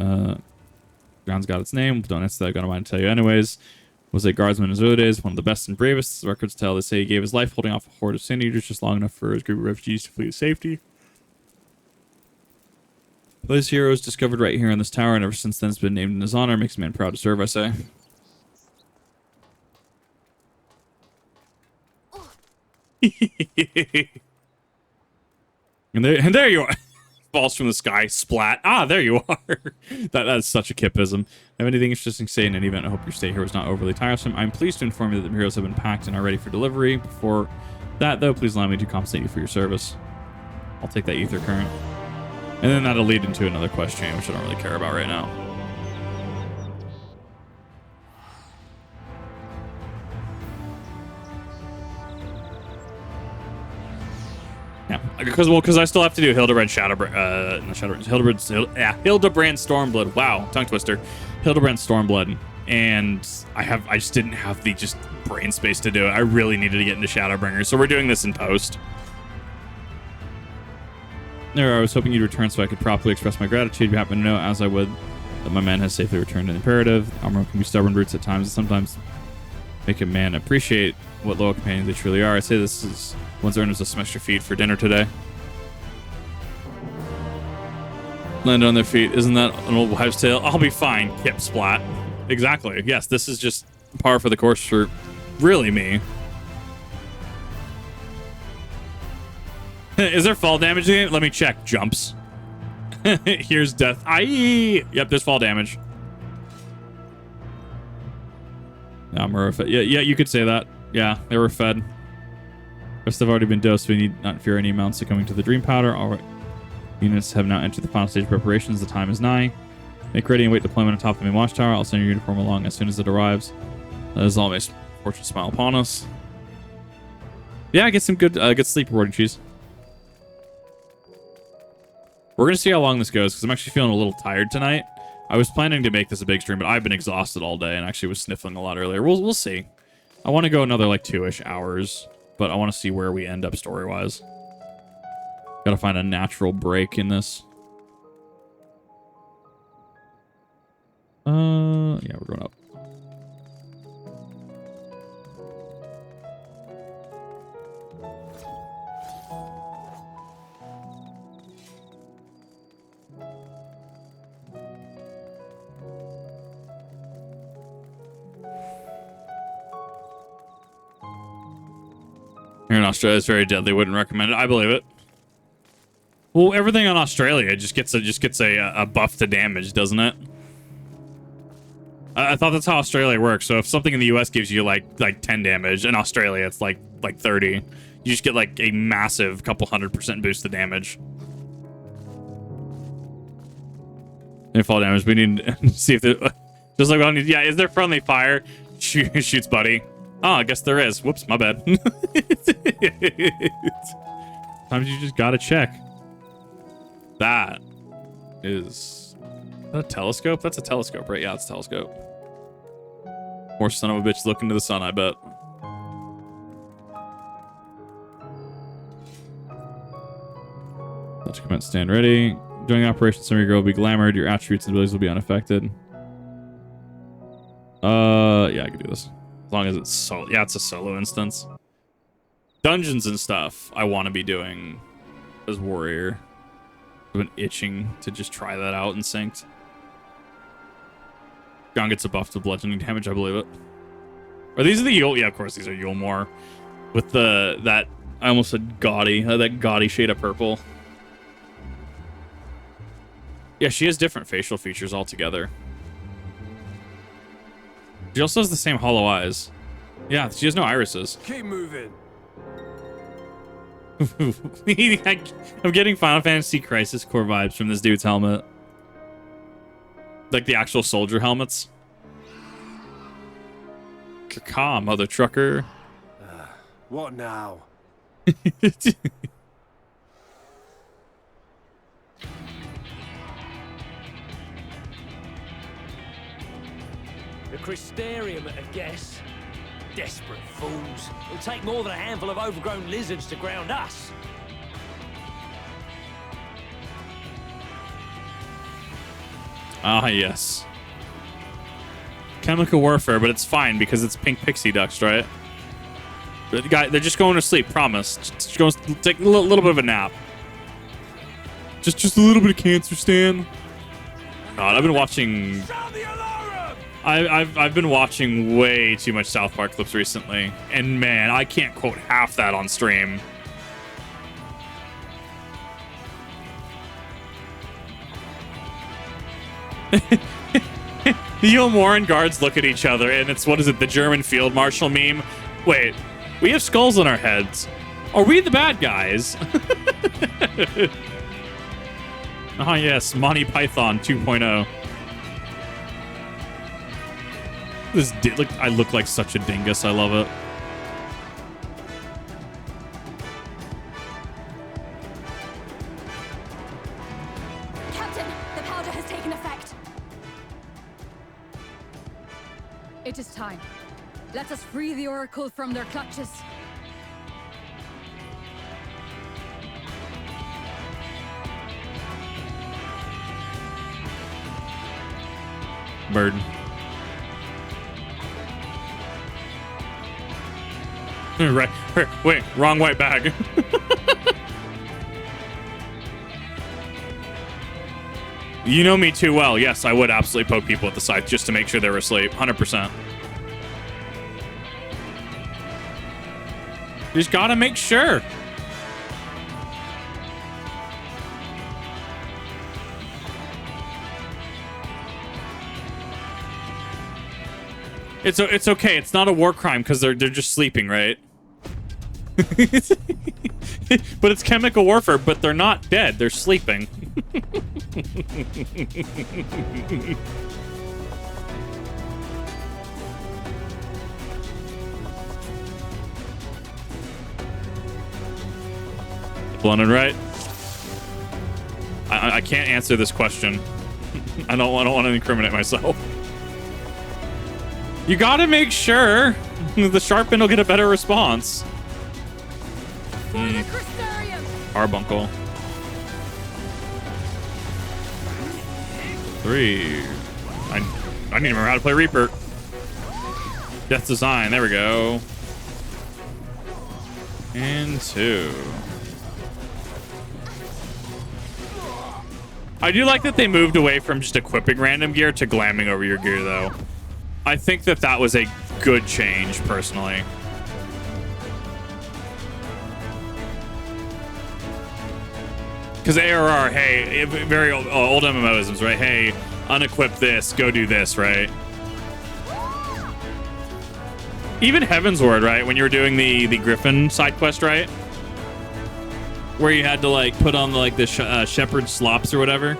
ground's got its name. Don't answer that. I'm gonna mind to tell you anyways. Was a guardsman in his early days, one of the best and bravest. The records tell. They say he gave his life holding off a horde of Sin Eaters just long enough for his group of refugees to flee to safety. This hero is discovered right here in this tower, and ever since then has been named in his honor. Makes a man proud to serve, I say. and there you are. Falls from the sky, splat. Ah, there you are. That's such a Kipism. Have anything interesting to say in any event? I hope your stay here was not overly tiresome. I'm pleased to inform you that the materials have been packed and are ready for delivery. Before that, though, please allow me to compensate you for your service. I'll take that ether current. And then that'll lead into another question, which I don't really care about right now. Because I still have to do Hildebrand Hildebrand Stormblood. Wow, tongue twister. Hildebrand Stormblood, and I just didn't have the brain space to do it. I really needed to get into Shadowbringers, so we're doing this in post. There, I was hoping you'd return so I could properly express my gratitude. You happen to know, as I would, that my man has safely returned to the Imperative. Armor can be stubborn brutes at times, and sometimes make a man appreciate what loyal companions they truly are. I say this is one's earned as a semester feed for dinner today. Land on their feet. Isn't that an old wives' tale? I'll be fine, Kip Splat. Exactly. Yes, this is just par for the course for really me. Is there fall damage in the game? Let me check. Jumps. Here's death. Aye. Yep, there's fall damage. Yeah, yeah, you could say that. Yeah, they were fed. Rest have already been dosed. We need not fear any amounts succumbing to the dream powder. All right. Units have now entered the final stage of preparations. The time is nigh. Make ready and wait deployment on top of the main watchtower. I'll send your uniform along as soon as it arrives. As always, fortune smile upon us. Yeah, get some good sleep rewarding cheese. We're going to see how long this goes because I'm actually feeling a little tired tonight. I was planning to make this a big stream, but I've been exhausted all day and actually was sniffling a lot earlier. We'll see. I want to go another like 2-ish hours, but I want to see where we end up story-wise. Got to find a natural break in this. Yeah, we're going up. Here in Australia, it's very deadly. Wouldn't recommend it. I believe it. Well, everything on Australia just gets a buff to damage, doesn't it? I thought that's how Australia works. So if something in the US gives you like 10 damage, in Australia it's like 30. You just get like a massive couple 100% boost to damage. And fall damage. We need to see if there, just like yeah, is there friendly fire? Shoots buddy. Oh, I guess there is. Whoops, my bad. Sometimes you just gotta check. That is that a telescope? That's a telescope, right? Yeah, it's a telescope. More son of a bitch looking to the sun, I bet. Let's commence. Stand ready. During the operation, some of your girl will be glamored. Your attributes and abilities will be unaffected. Yeah, I can do this. As long as it's solo. Yeah, it's a solo instance. Dungeons and stuff I want to be doing as warrior. I've been itching to just try that out in synced. John gets a buff to bludgeoning damage, I believe it. Are these the Eulmore? Yeah, of course these are Eulmore. With that I almost said gaudy, that gaudy shade of purple. Yeah, she has different facial features altogether. She also has the same hollow eyes. Yeah, she has no irises. Keep moving. I'm getting Final Fantasy Crisis Core vibes from this dude's helmet. Like the actual soldier helmets. Caw, mother trucker. What now? The Crystarium, I guess. Desperate fools. It'll take more than a handful of overgrown lizards to ground us. Ah, yes. Chemical warfare, but it's fine because it's pink pixie dust, right? They're just going to sleep, promise. Just go take a little bit of a nap. Just a little bit of cancer, Stan. God, I've been watching... I've been watching way too much South Park clips recently, and man, I can't quote half that on stream. The Eulmore and guards look at each other, and it's, what is it, the German field marshal meme? Wait, we have skulls on our heads. Are we the bad guys? Ah, yes, Monty Python 2.0. I look like such a dingus. I love it. the Oracle from their clutches. Bird. Right. Wait, wrong white bag. You know me too well. Yes, I would absolutely poke people with the scythe just to make sure they were asleep. 100%. You just gotta make sure. It's okay. It's not a war crime because they're just sleeping, right? But it's chemical warfare, but they're not dead. They're sleeping. Blunt and right. I can't answer this question. I don't want to incriminate myself. You gotta make sure the sharpen will get a better response. Carbuncle. 3. I need to remember how to play Reaper. Death Design. There we go. And 2. I do like that they moved away from just equipping random gear to glamming over your gear, though. I think that was a good change, personally. Because ARR, hey, very old MMOisms, right? Hey, unequip this, go do this, right? Even Heavensward, right? When you were doing the Griffin side quest, right? Where you had to like put on like the shepherd slops or whatever.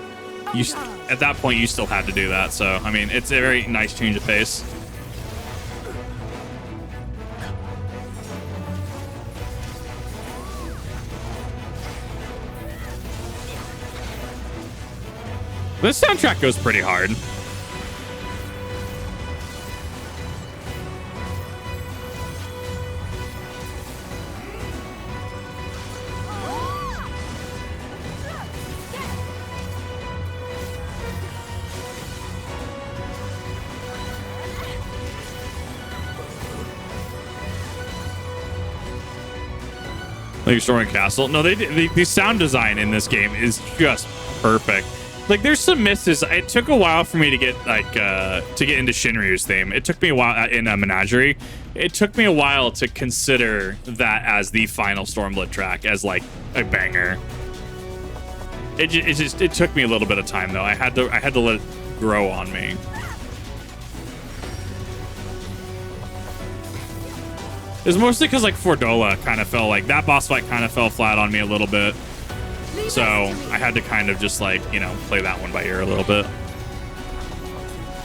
You at that point you still had to do that. So I mean, it's a very nice change of pace. This soundtrack goes pretty hard. Like Storming Castle. No, the sound design in this game is just perfect. Like there's some misses. It took a while for me to get like to get into Shinryu's theme. It took me a while in Menagerie. It took me a while to consider that as the final Stormblood track as like a banger. It took me a little bit of time though. I had to let it grow on me. It's mostly because like Fordola kind of fell, like that boss fight kind of fell flat on me a little bit. So I had to kind of just like, you know, play that one by ear a little bit.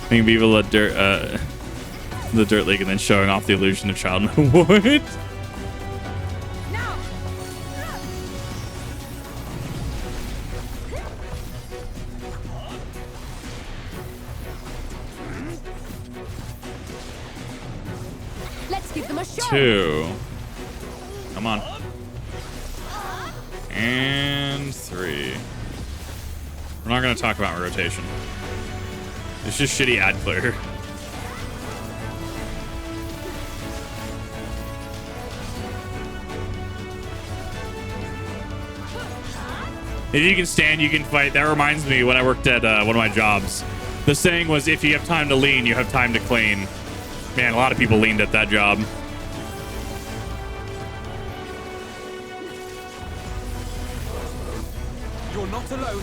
Making Viva the Dirt League and then showing off the illusion of child. What? Let's give them a shot. 2. Come on. And 3. We're not going to talk about my rotation. It's just shitty ad clear. If you can stand, you can fight. That reminds me when I worked at one of my jobs. The saying was, if you have time to lean, you have time to clean. Man, a lot of people leaned at that job. You're not alone.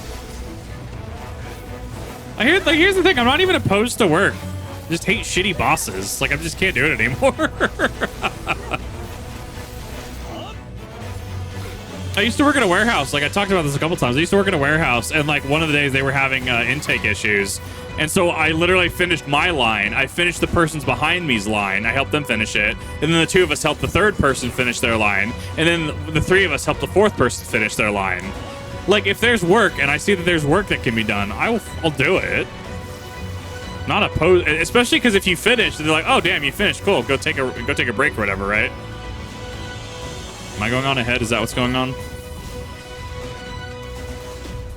Here's the thing. I'm not even opposed to work. I just hate shitty bosses. Like, I just can't do it anymore. I used to work at a warehouse. Like, I talked about this a couple times. I used to work at a warehouse, and, like, one of the days they were having intake issues. And so I literally finished my line. I finished the person's behind me's line. I helped them finish it. And then the 2 of us helped the 3rd person finish their line. And then the 3 of us helped the 4th person finish their line. Like, if there's work and I see that there's work that can be done, I'll do it. Not opposed, especially because if you finish, they're like, "Oh, damn, you finished. Cool. Go take a break or whatever." Right? Am I going on ahead? Is that what's going on?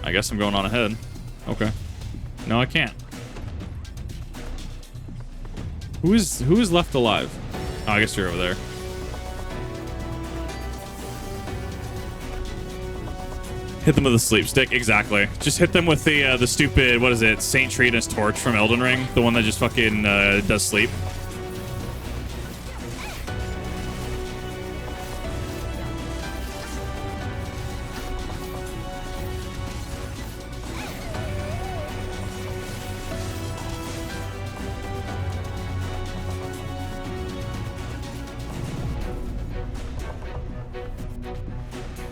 I guess I'm going on ahead. Okay. No, I can't. Who is left alive? Oh, I guess you're over there. Hit them with a sleep stick. Exactly. Just hit them with the stupid, what is it? Saint Trina's torch from Elden Ring. The one that just fucking does sleep.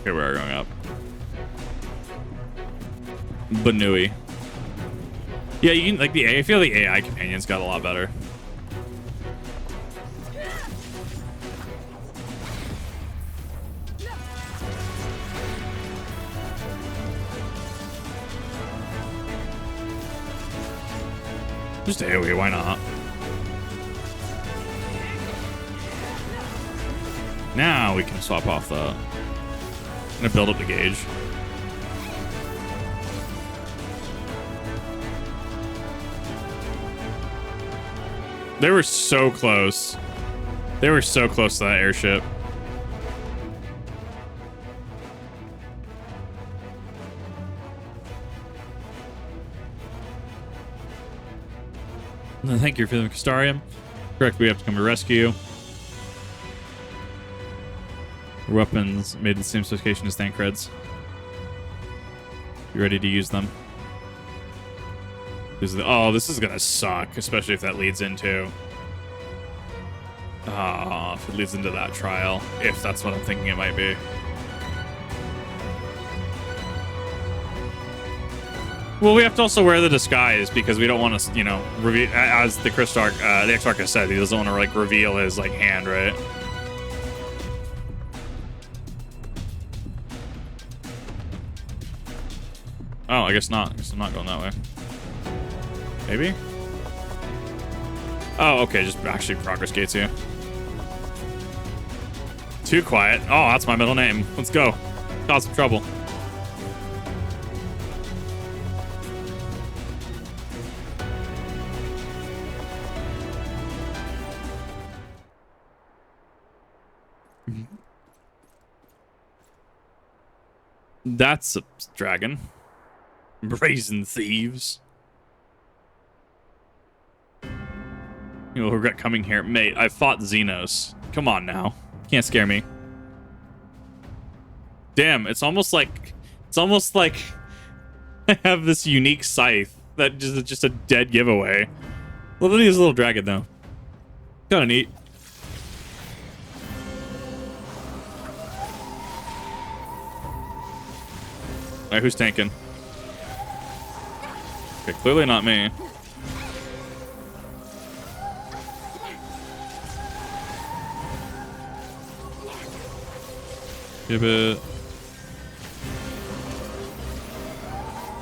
Here we are going up. Banui. Yeah, you can like the I feel the AI companions got a lot better. Just AoE, why not? Now we can swap off the. I'm gonna build up the gauge. They were so close. They were so close to that airship. No, thank you for the Crystarium. Correct, we have to come to rescue. Weapons made the same specification as Thancreds. You ready to use them? Oh, this is gonna suck, especially if that leads into... if it leads into that trial. If that's what I'm thinking it might be. Well, we have to also wear the disguise because we don't want to, you know, reveal, as the Crystarch, the Exarch has said, he doesn't want to, like, reveal his, like, hand, right? Oh, I guess not. I guess I'm not going that way. Maybe? Oh, okay, just actually progress gates here. Too quiet. Oh, that's my middle name. Let's go. Cause some trouble. That's a dragon. Brazen thieves. You'll regret coming here. Mate, I fought Xenos. Come on now. Can't scare me. Damn, it's almost like I have this unique scythe that is just a dead giveaway. Well, he's a little dragon though. Kinda neat. Alright, who's tanking? Okay, clearly not me. Give it.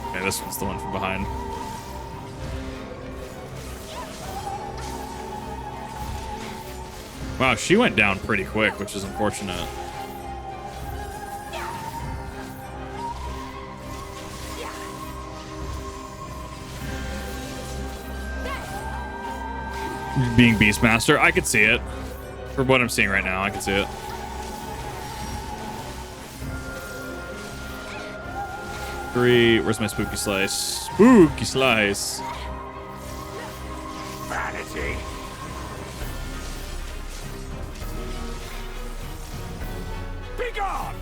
Okay, this one's the one from behind. Wow, she went down pretty quick, which is unfortunate. Being Beastmaster, I could see it. For what I'm seeing right now, I can see it. Where's my spooky slice? Spooky slice. Vanity. Be gone.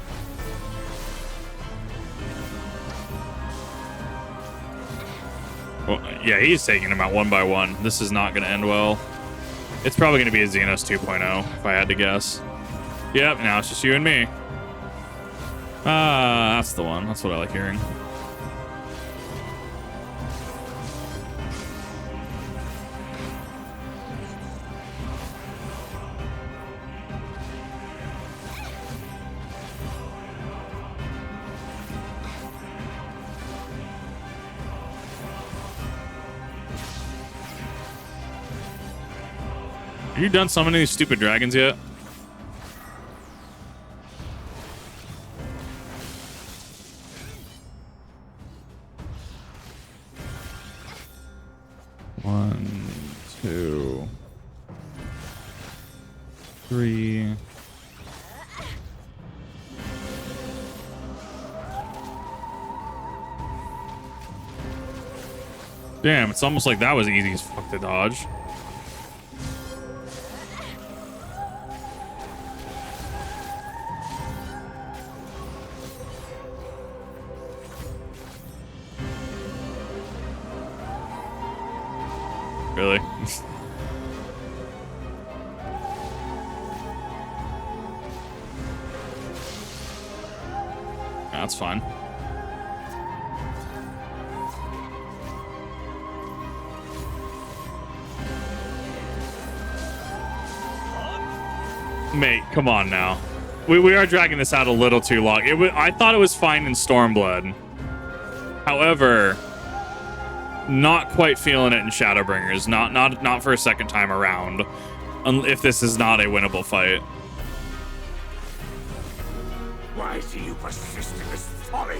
Well, yeah, he's taking them out one by one. This is not going to end well. It's probably going to be a Xenos 2.0, if I had to guess. Yep, now it's just you and me. That's the one. That's what I like hearing. Are you done summoning these stupid dragons yet? One, two, three. Damn, it's almost like that was easy as fuck to dodge. Really? That's fine. Mate, come on now. We are dragging this out a little too long. I thought it was fine in Stormblood. However, not quite feeling it in Shadowbringers. Not for a second time around. If this is not a winnable fight. Why do you persist in this folly?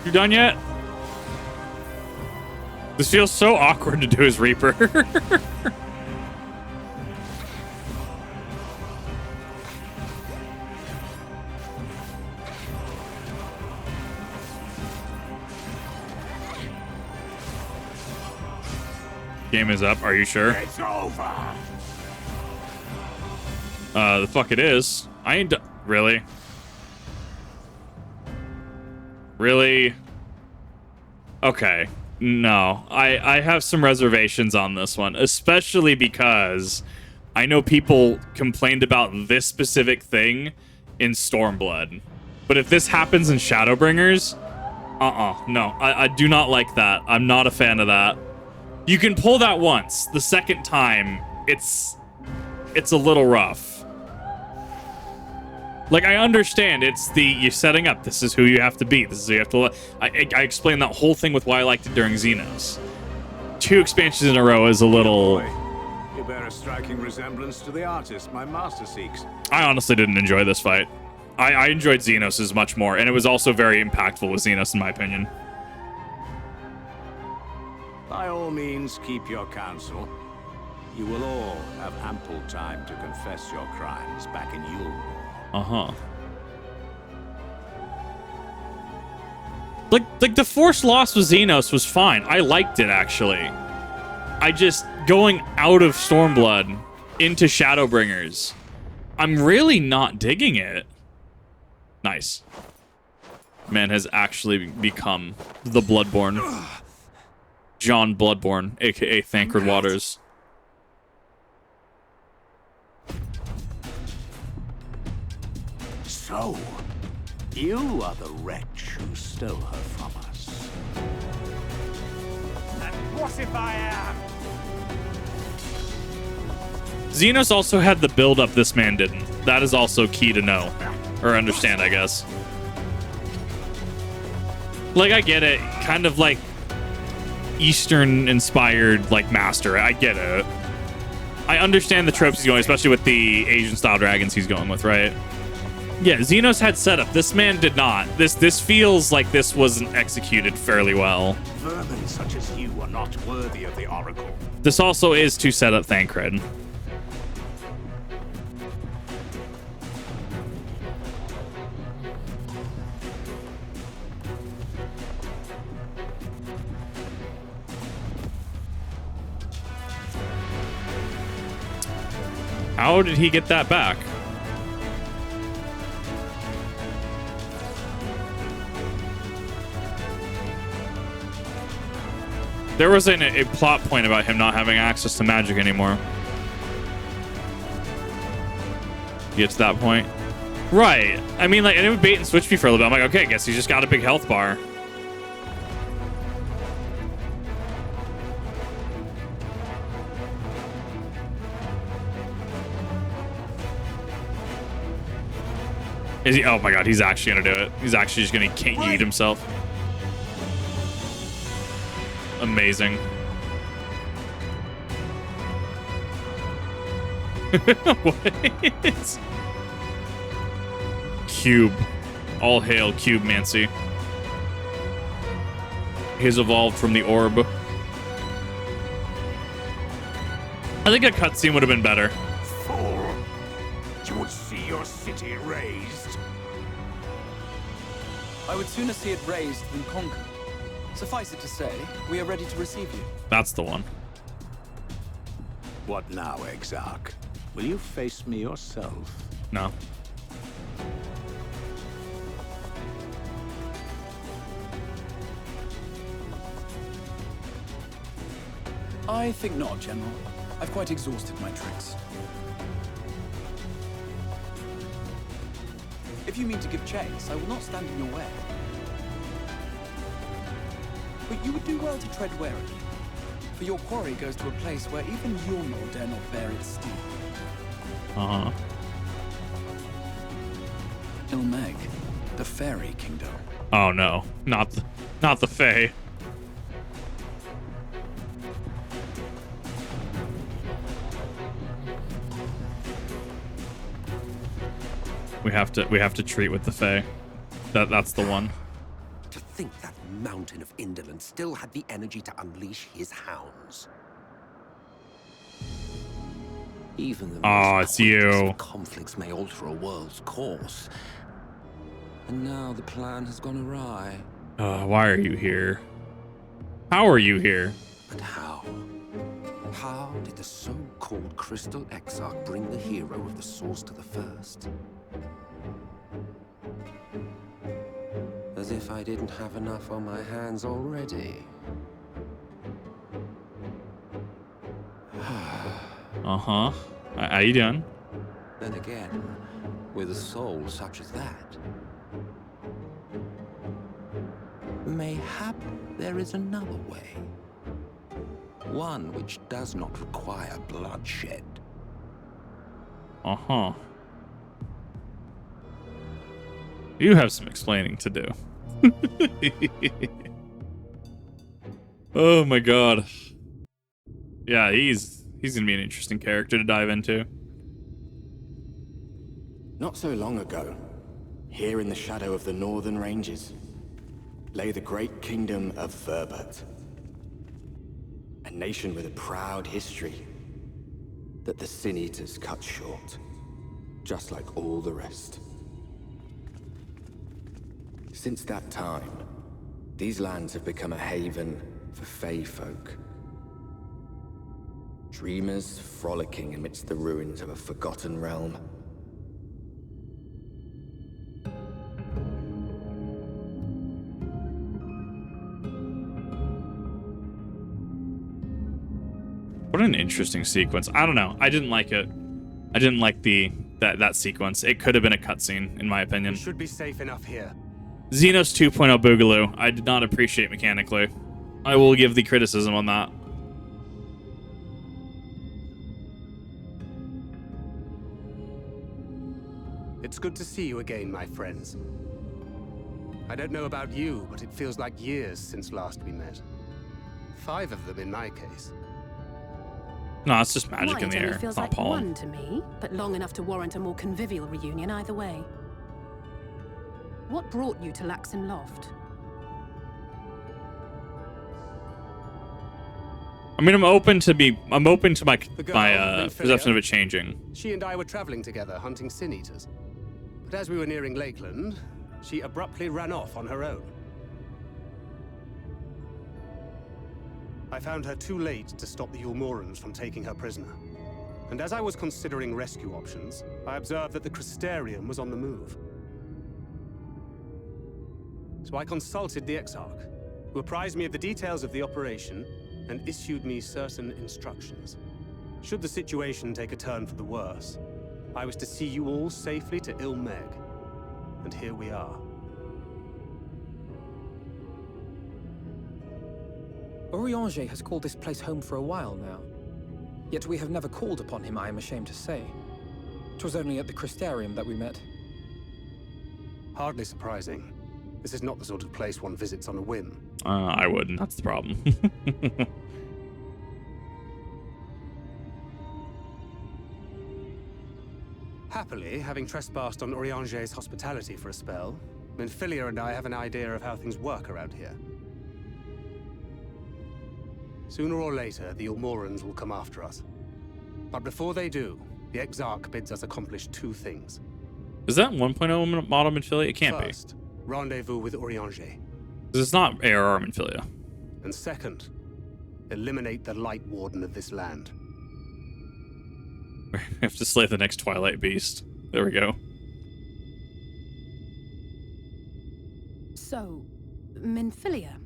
You done yet? This feels so awkward to do as Reaper. Game is up. Are you sure? It's over. The fuck it is. I ain't really. Really? Okay. No. I have some reservations on this one, especially because I know people complained about this specific thing in Stormblood. But if this happens in Shadowbringers, no. I do not like that. I'm not a fan of that. You can pull that once. The second time, it's a little rough. Like, I understand you're setting up. This is who you have to beat. This is who you have to. I explained that whole thing with why I liked it during Xenos. 2 expansions in a row is a little. You bear a striking resemblance to the artist my master seeks. I honestly didn't enjoy this fight. I enjoyed Xenos much more, and it was also very impactful with Xenos, in my opinion. By all means, keep your counsel. You will all have ample time to confess your crimes back in Eulmore. Uh-huh. Like the forced loss with Xenos was fine. I liked it, actually. I just, going out of Stormblood into Shadowbringers, I'm really not digging it. Nice. Man has actually become the Bloodborne. John Bloodborne, aka Thancred Waters. So, you are the wretch who stole her from us. And what if I am? Xenos also had the build-up this man didn't. That is also key to know. Or understand, I guess. Like, I get it. Kind of like Eastern-inspired, like, master. I get it. I understand the tropes he's going, especially with the Asian-style dragons he's going with, right? Yeah, Xenos had setup. This man did not. This feels like this wasn't executed fairly well. Vermin such as you are not worthy of the Oracle. This also is to set up Thancred. How did he get that back? There was a plot point about him not having access to magic anymore. Get to that point. Right. I mean, like, and it would bait and switch me for a little bit. I'm like, okay, I guess he's just got a big health bar. Is he? Oh my god, he's actually gonna do it. He's actually just gonna yeet himself. Amazing. What? Cube. All hail Cube Mancy. He's evolved from the orb. I think a cutscene would have been better. Fool! You would see your city razed. I would sooner see it razed than conquered. Suffice it to say, we are ready to receive you. That's the one. What now, Exarch? Will you face me yourself? No. I think not, General. I've quite exhausted my tricks. If you mean to give chase, I will not stand in your way. But you would do well to tread warily, for your quarry goes to a place where even Eulmore dare not bear its steel. Uh-huh. Eulmore, the fairy kingdom. Oh no, not the Fae. We have to treat with the Fae. That's the one. To think that mountain of indolence still had the energy to unleash his hounds. Even the Oh, it's you. conflicts may alter a world's course. And now the plan has gone awry. Why are you here? How are you here? But how? How did the so-called Crystal Exarch bring the hero of the Source to the First? As if I didn't have enough on my hands already. Uh-huh. How you doing? Then again, with a soul such as that, mayhap there is another way. One which does not require bloodshed. Uh-huh. You have some explaining to do. Oh my god. Yeah, he's gonna be an interesting character to dive into. Not so long ago, here in the shadow of the northern ranges, lay the great kingdom of Verbert. A nation with a proud history that the Sin Eaters cut short, just like all the rest. Since that time, these lands have become a haven for Fey folk. Dreamers frolicking amidst the ruins of a forgotten realm. What an interesting sequence. I don't know. I didn't like it. I didn't like that sequence. It could have been a cutscene, in my opinion. We should be safe enough here. Xenos 2.0 Boogaloo, I did not appreciate mechanically. I will give the criticism on that. It's good to see you again, my friends. I don't know about you, but it feels like years since last we met. 5 of them in my case. No, it's just magic in Mine the only air. feels It's not like pollen. one to me, but long enough to warrant a more convivial reunion either way. What brought you to Laxon Loft? I mean, I'm open to my girl, perception of it changing. She and I were traveling together, hunting Sin Eaters. But as we were nearing Lakeland, she abruptly ran off on her own. I found her too late to stop the Eulmorans from taking her prisoner. And as I was considering rescue options, I observed that the Crystarium was on the move. So I consulted the Exarch, who apprised me of the details of the operation and issued me certain instructions. Should the situation take a turn for the worse, I was to see you all safely to Eulmore. And here we are. Orianger has called this place home for a while now. Yet we have never called upon him, I am ashamed to say. 'Twas only at the Crystarium that we met. Hardly surprising. This is not the sort of place one visits on a whim. I wouldn't. That's the problem. Happily, having trespassed on Urianger's hospitality for a spell, Minfilia and I have an idea of how things work around here. Sooner or later, the Eulmorans will come after us. But before they do, the Exarch bids us accomplish two things. Is that 1.0 model Minfilia? It can't First, rendezvous with Urianger. be. It's not ARR Minfilia. And second, eliminate the Light Warden of this land. We have to slay the next Twilight Beast. There we go. So, Minfilia.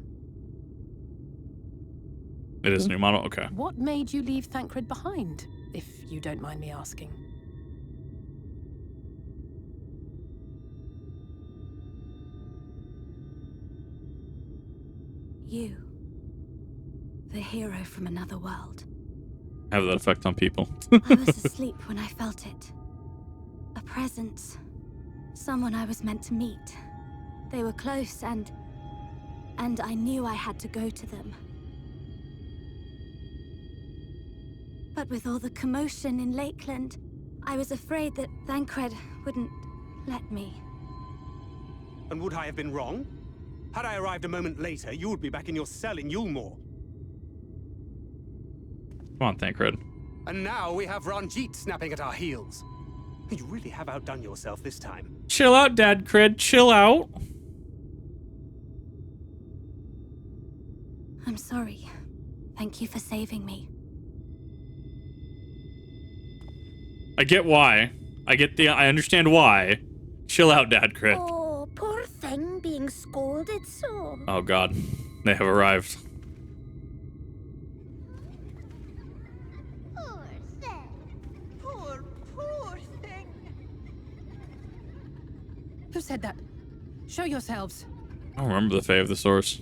It is a new model? Okay. What made you leave Thancred behind, if you don't mind me asking? You. The hero from another world. Have that effect on people. I was asleep when I felt it. A presence. Someone I was meant to meet. They were close and I knew I had to go to them. But with all the commotion in Lakeland, I was afraid that Thancred wouldn't let me. And would I have been wrong? Had I arrived a moment later, you would be back in your cell in Eulmore. Come on, Thancred. And now we have Ranjit snapping at our heels. You really have outdone yourself this time. Chill out, Dad Cred. Chill out. I'm sorry. Thank you for saving me. I get why. I understand why. Chill out, Dad Cred. Oh, poor thing being scolded so. Oh god. They have arrived. Who said that? Show yourselves. I don't remember the Fae of the Source.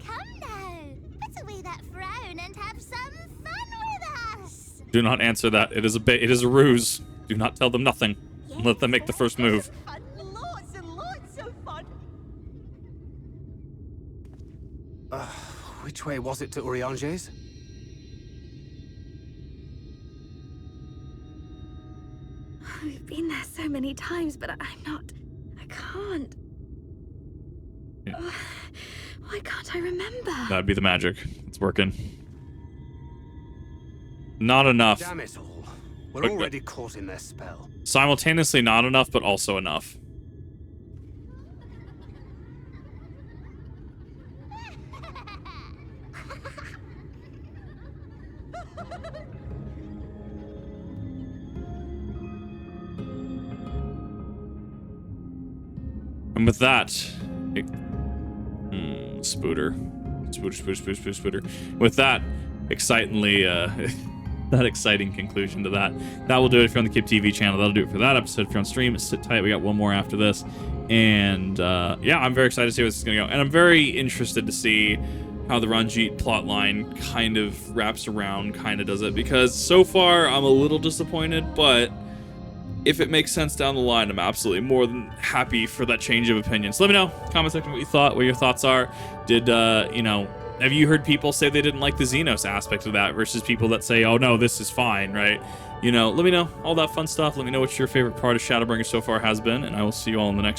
Come now, put away that frown and have some fun with us. Do not answer that. It is a ruse. Do not tell them nothing. Let them make the first move. Lots and lots of fun. Which way was it to Urianger's? We've been there so many times, but I can't. Yeah. Why can't I remember? That'd be the magic. It's working. Not enough. Damn it all. We're But- already caught in their spell. Simultaneously not enough, but also enough. And with that, Spooter. With that excitingly, that exciting conclusion to that will do it if you're on the Kip TV channel. That'll do it for that episode. If you're on stream, sit tight. We got one more after this. And yeah, I'm very excited to see where this is going to go. And I'm very interested to see how the Ranjit plotline kind of wraps around, kind of does it. Because so far, I'm a little disappointed, but if it makes sense down the line, I'm absolutely more than happy for that change of opinion. So let me know, comment section, what you thought, what your thoughts are. Did, you know, have you heard people say they didn't like the Xenos aspect of that versus people that say, oh no, this is fine, right? You know, let me know all that fun stuff. Let me know what your favorite part of Shadowbringers so far has been, and I will see you all in the next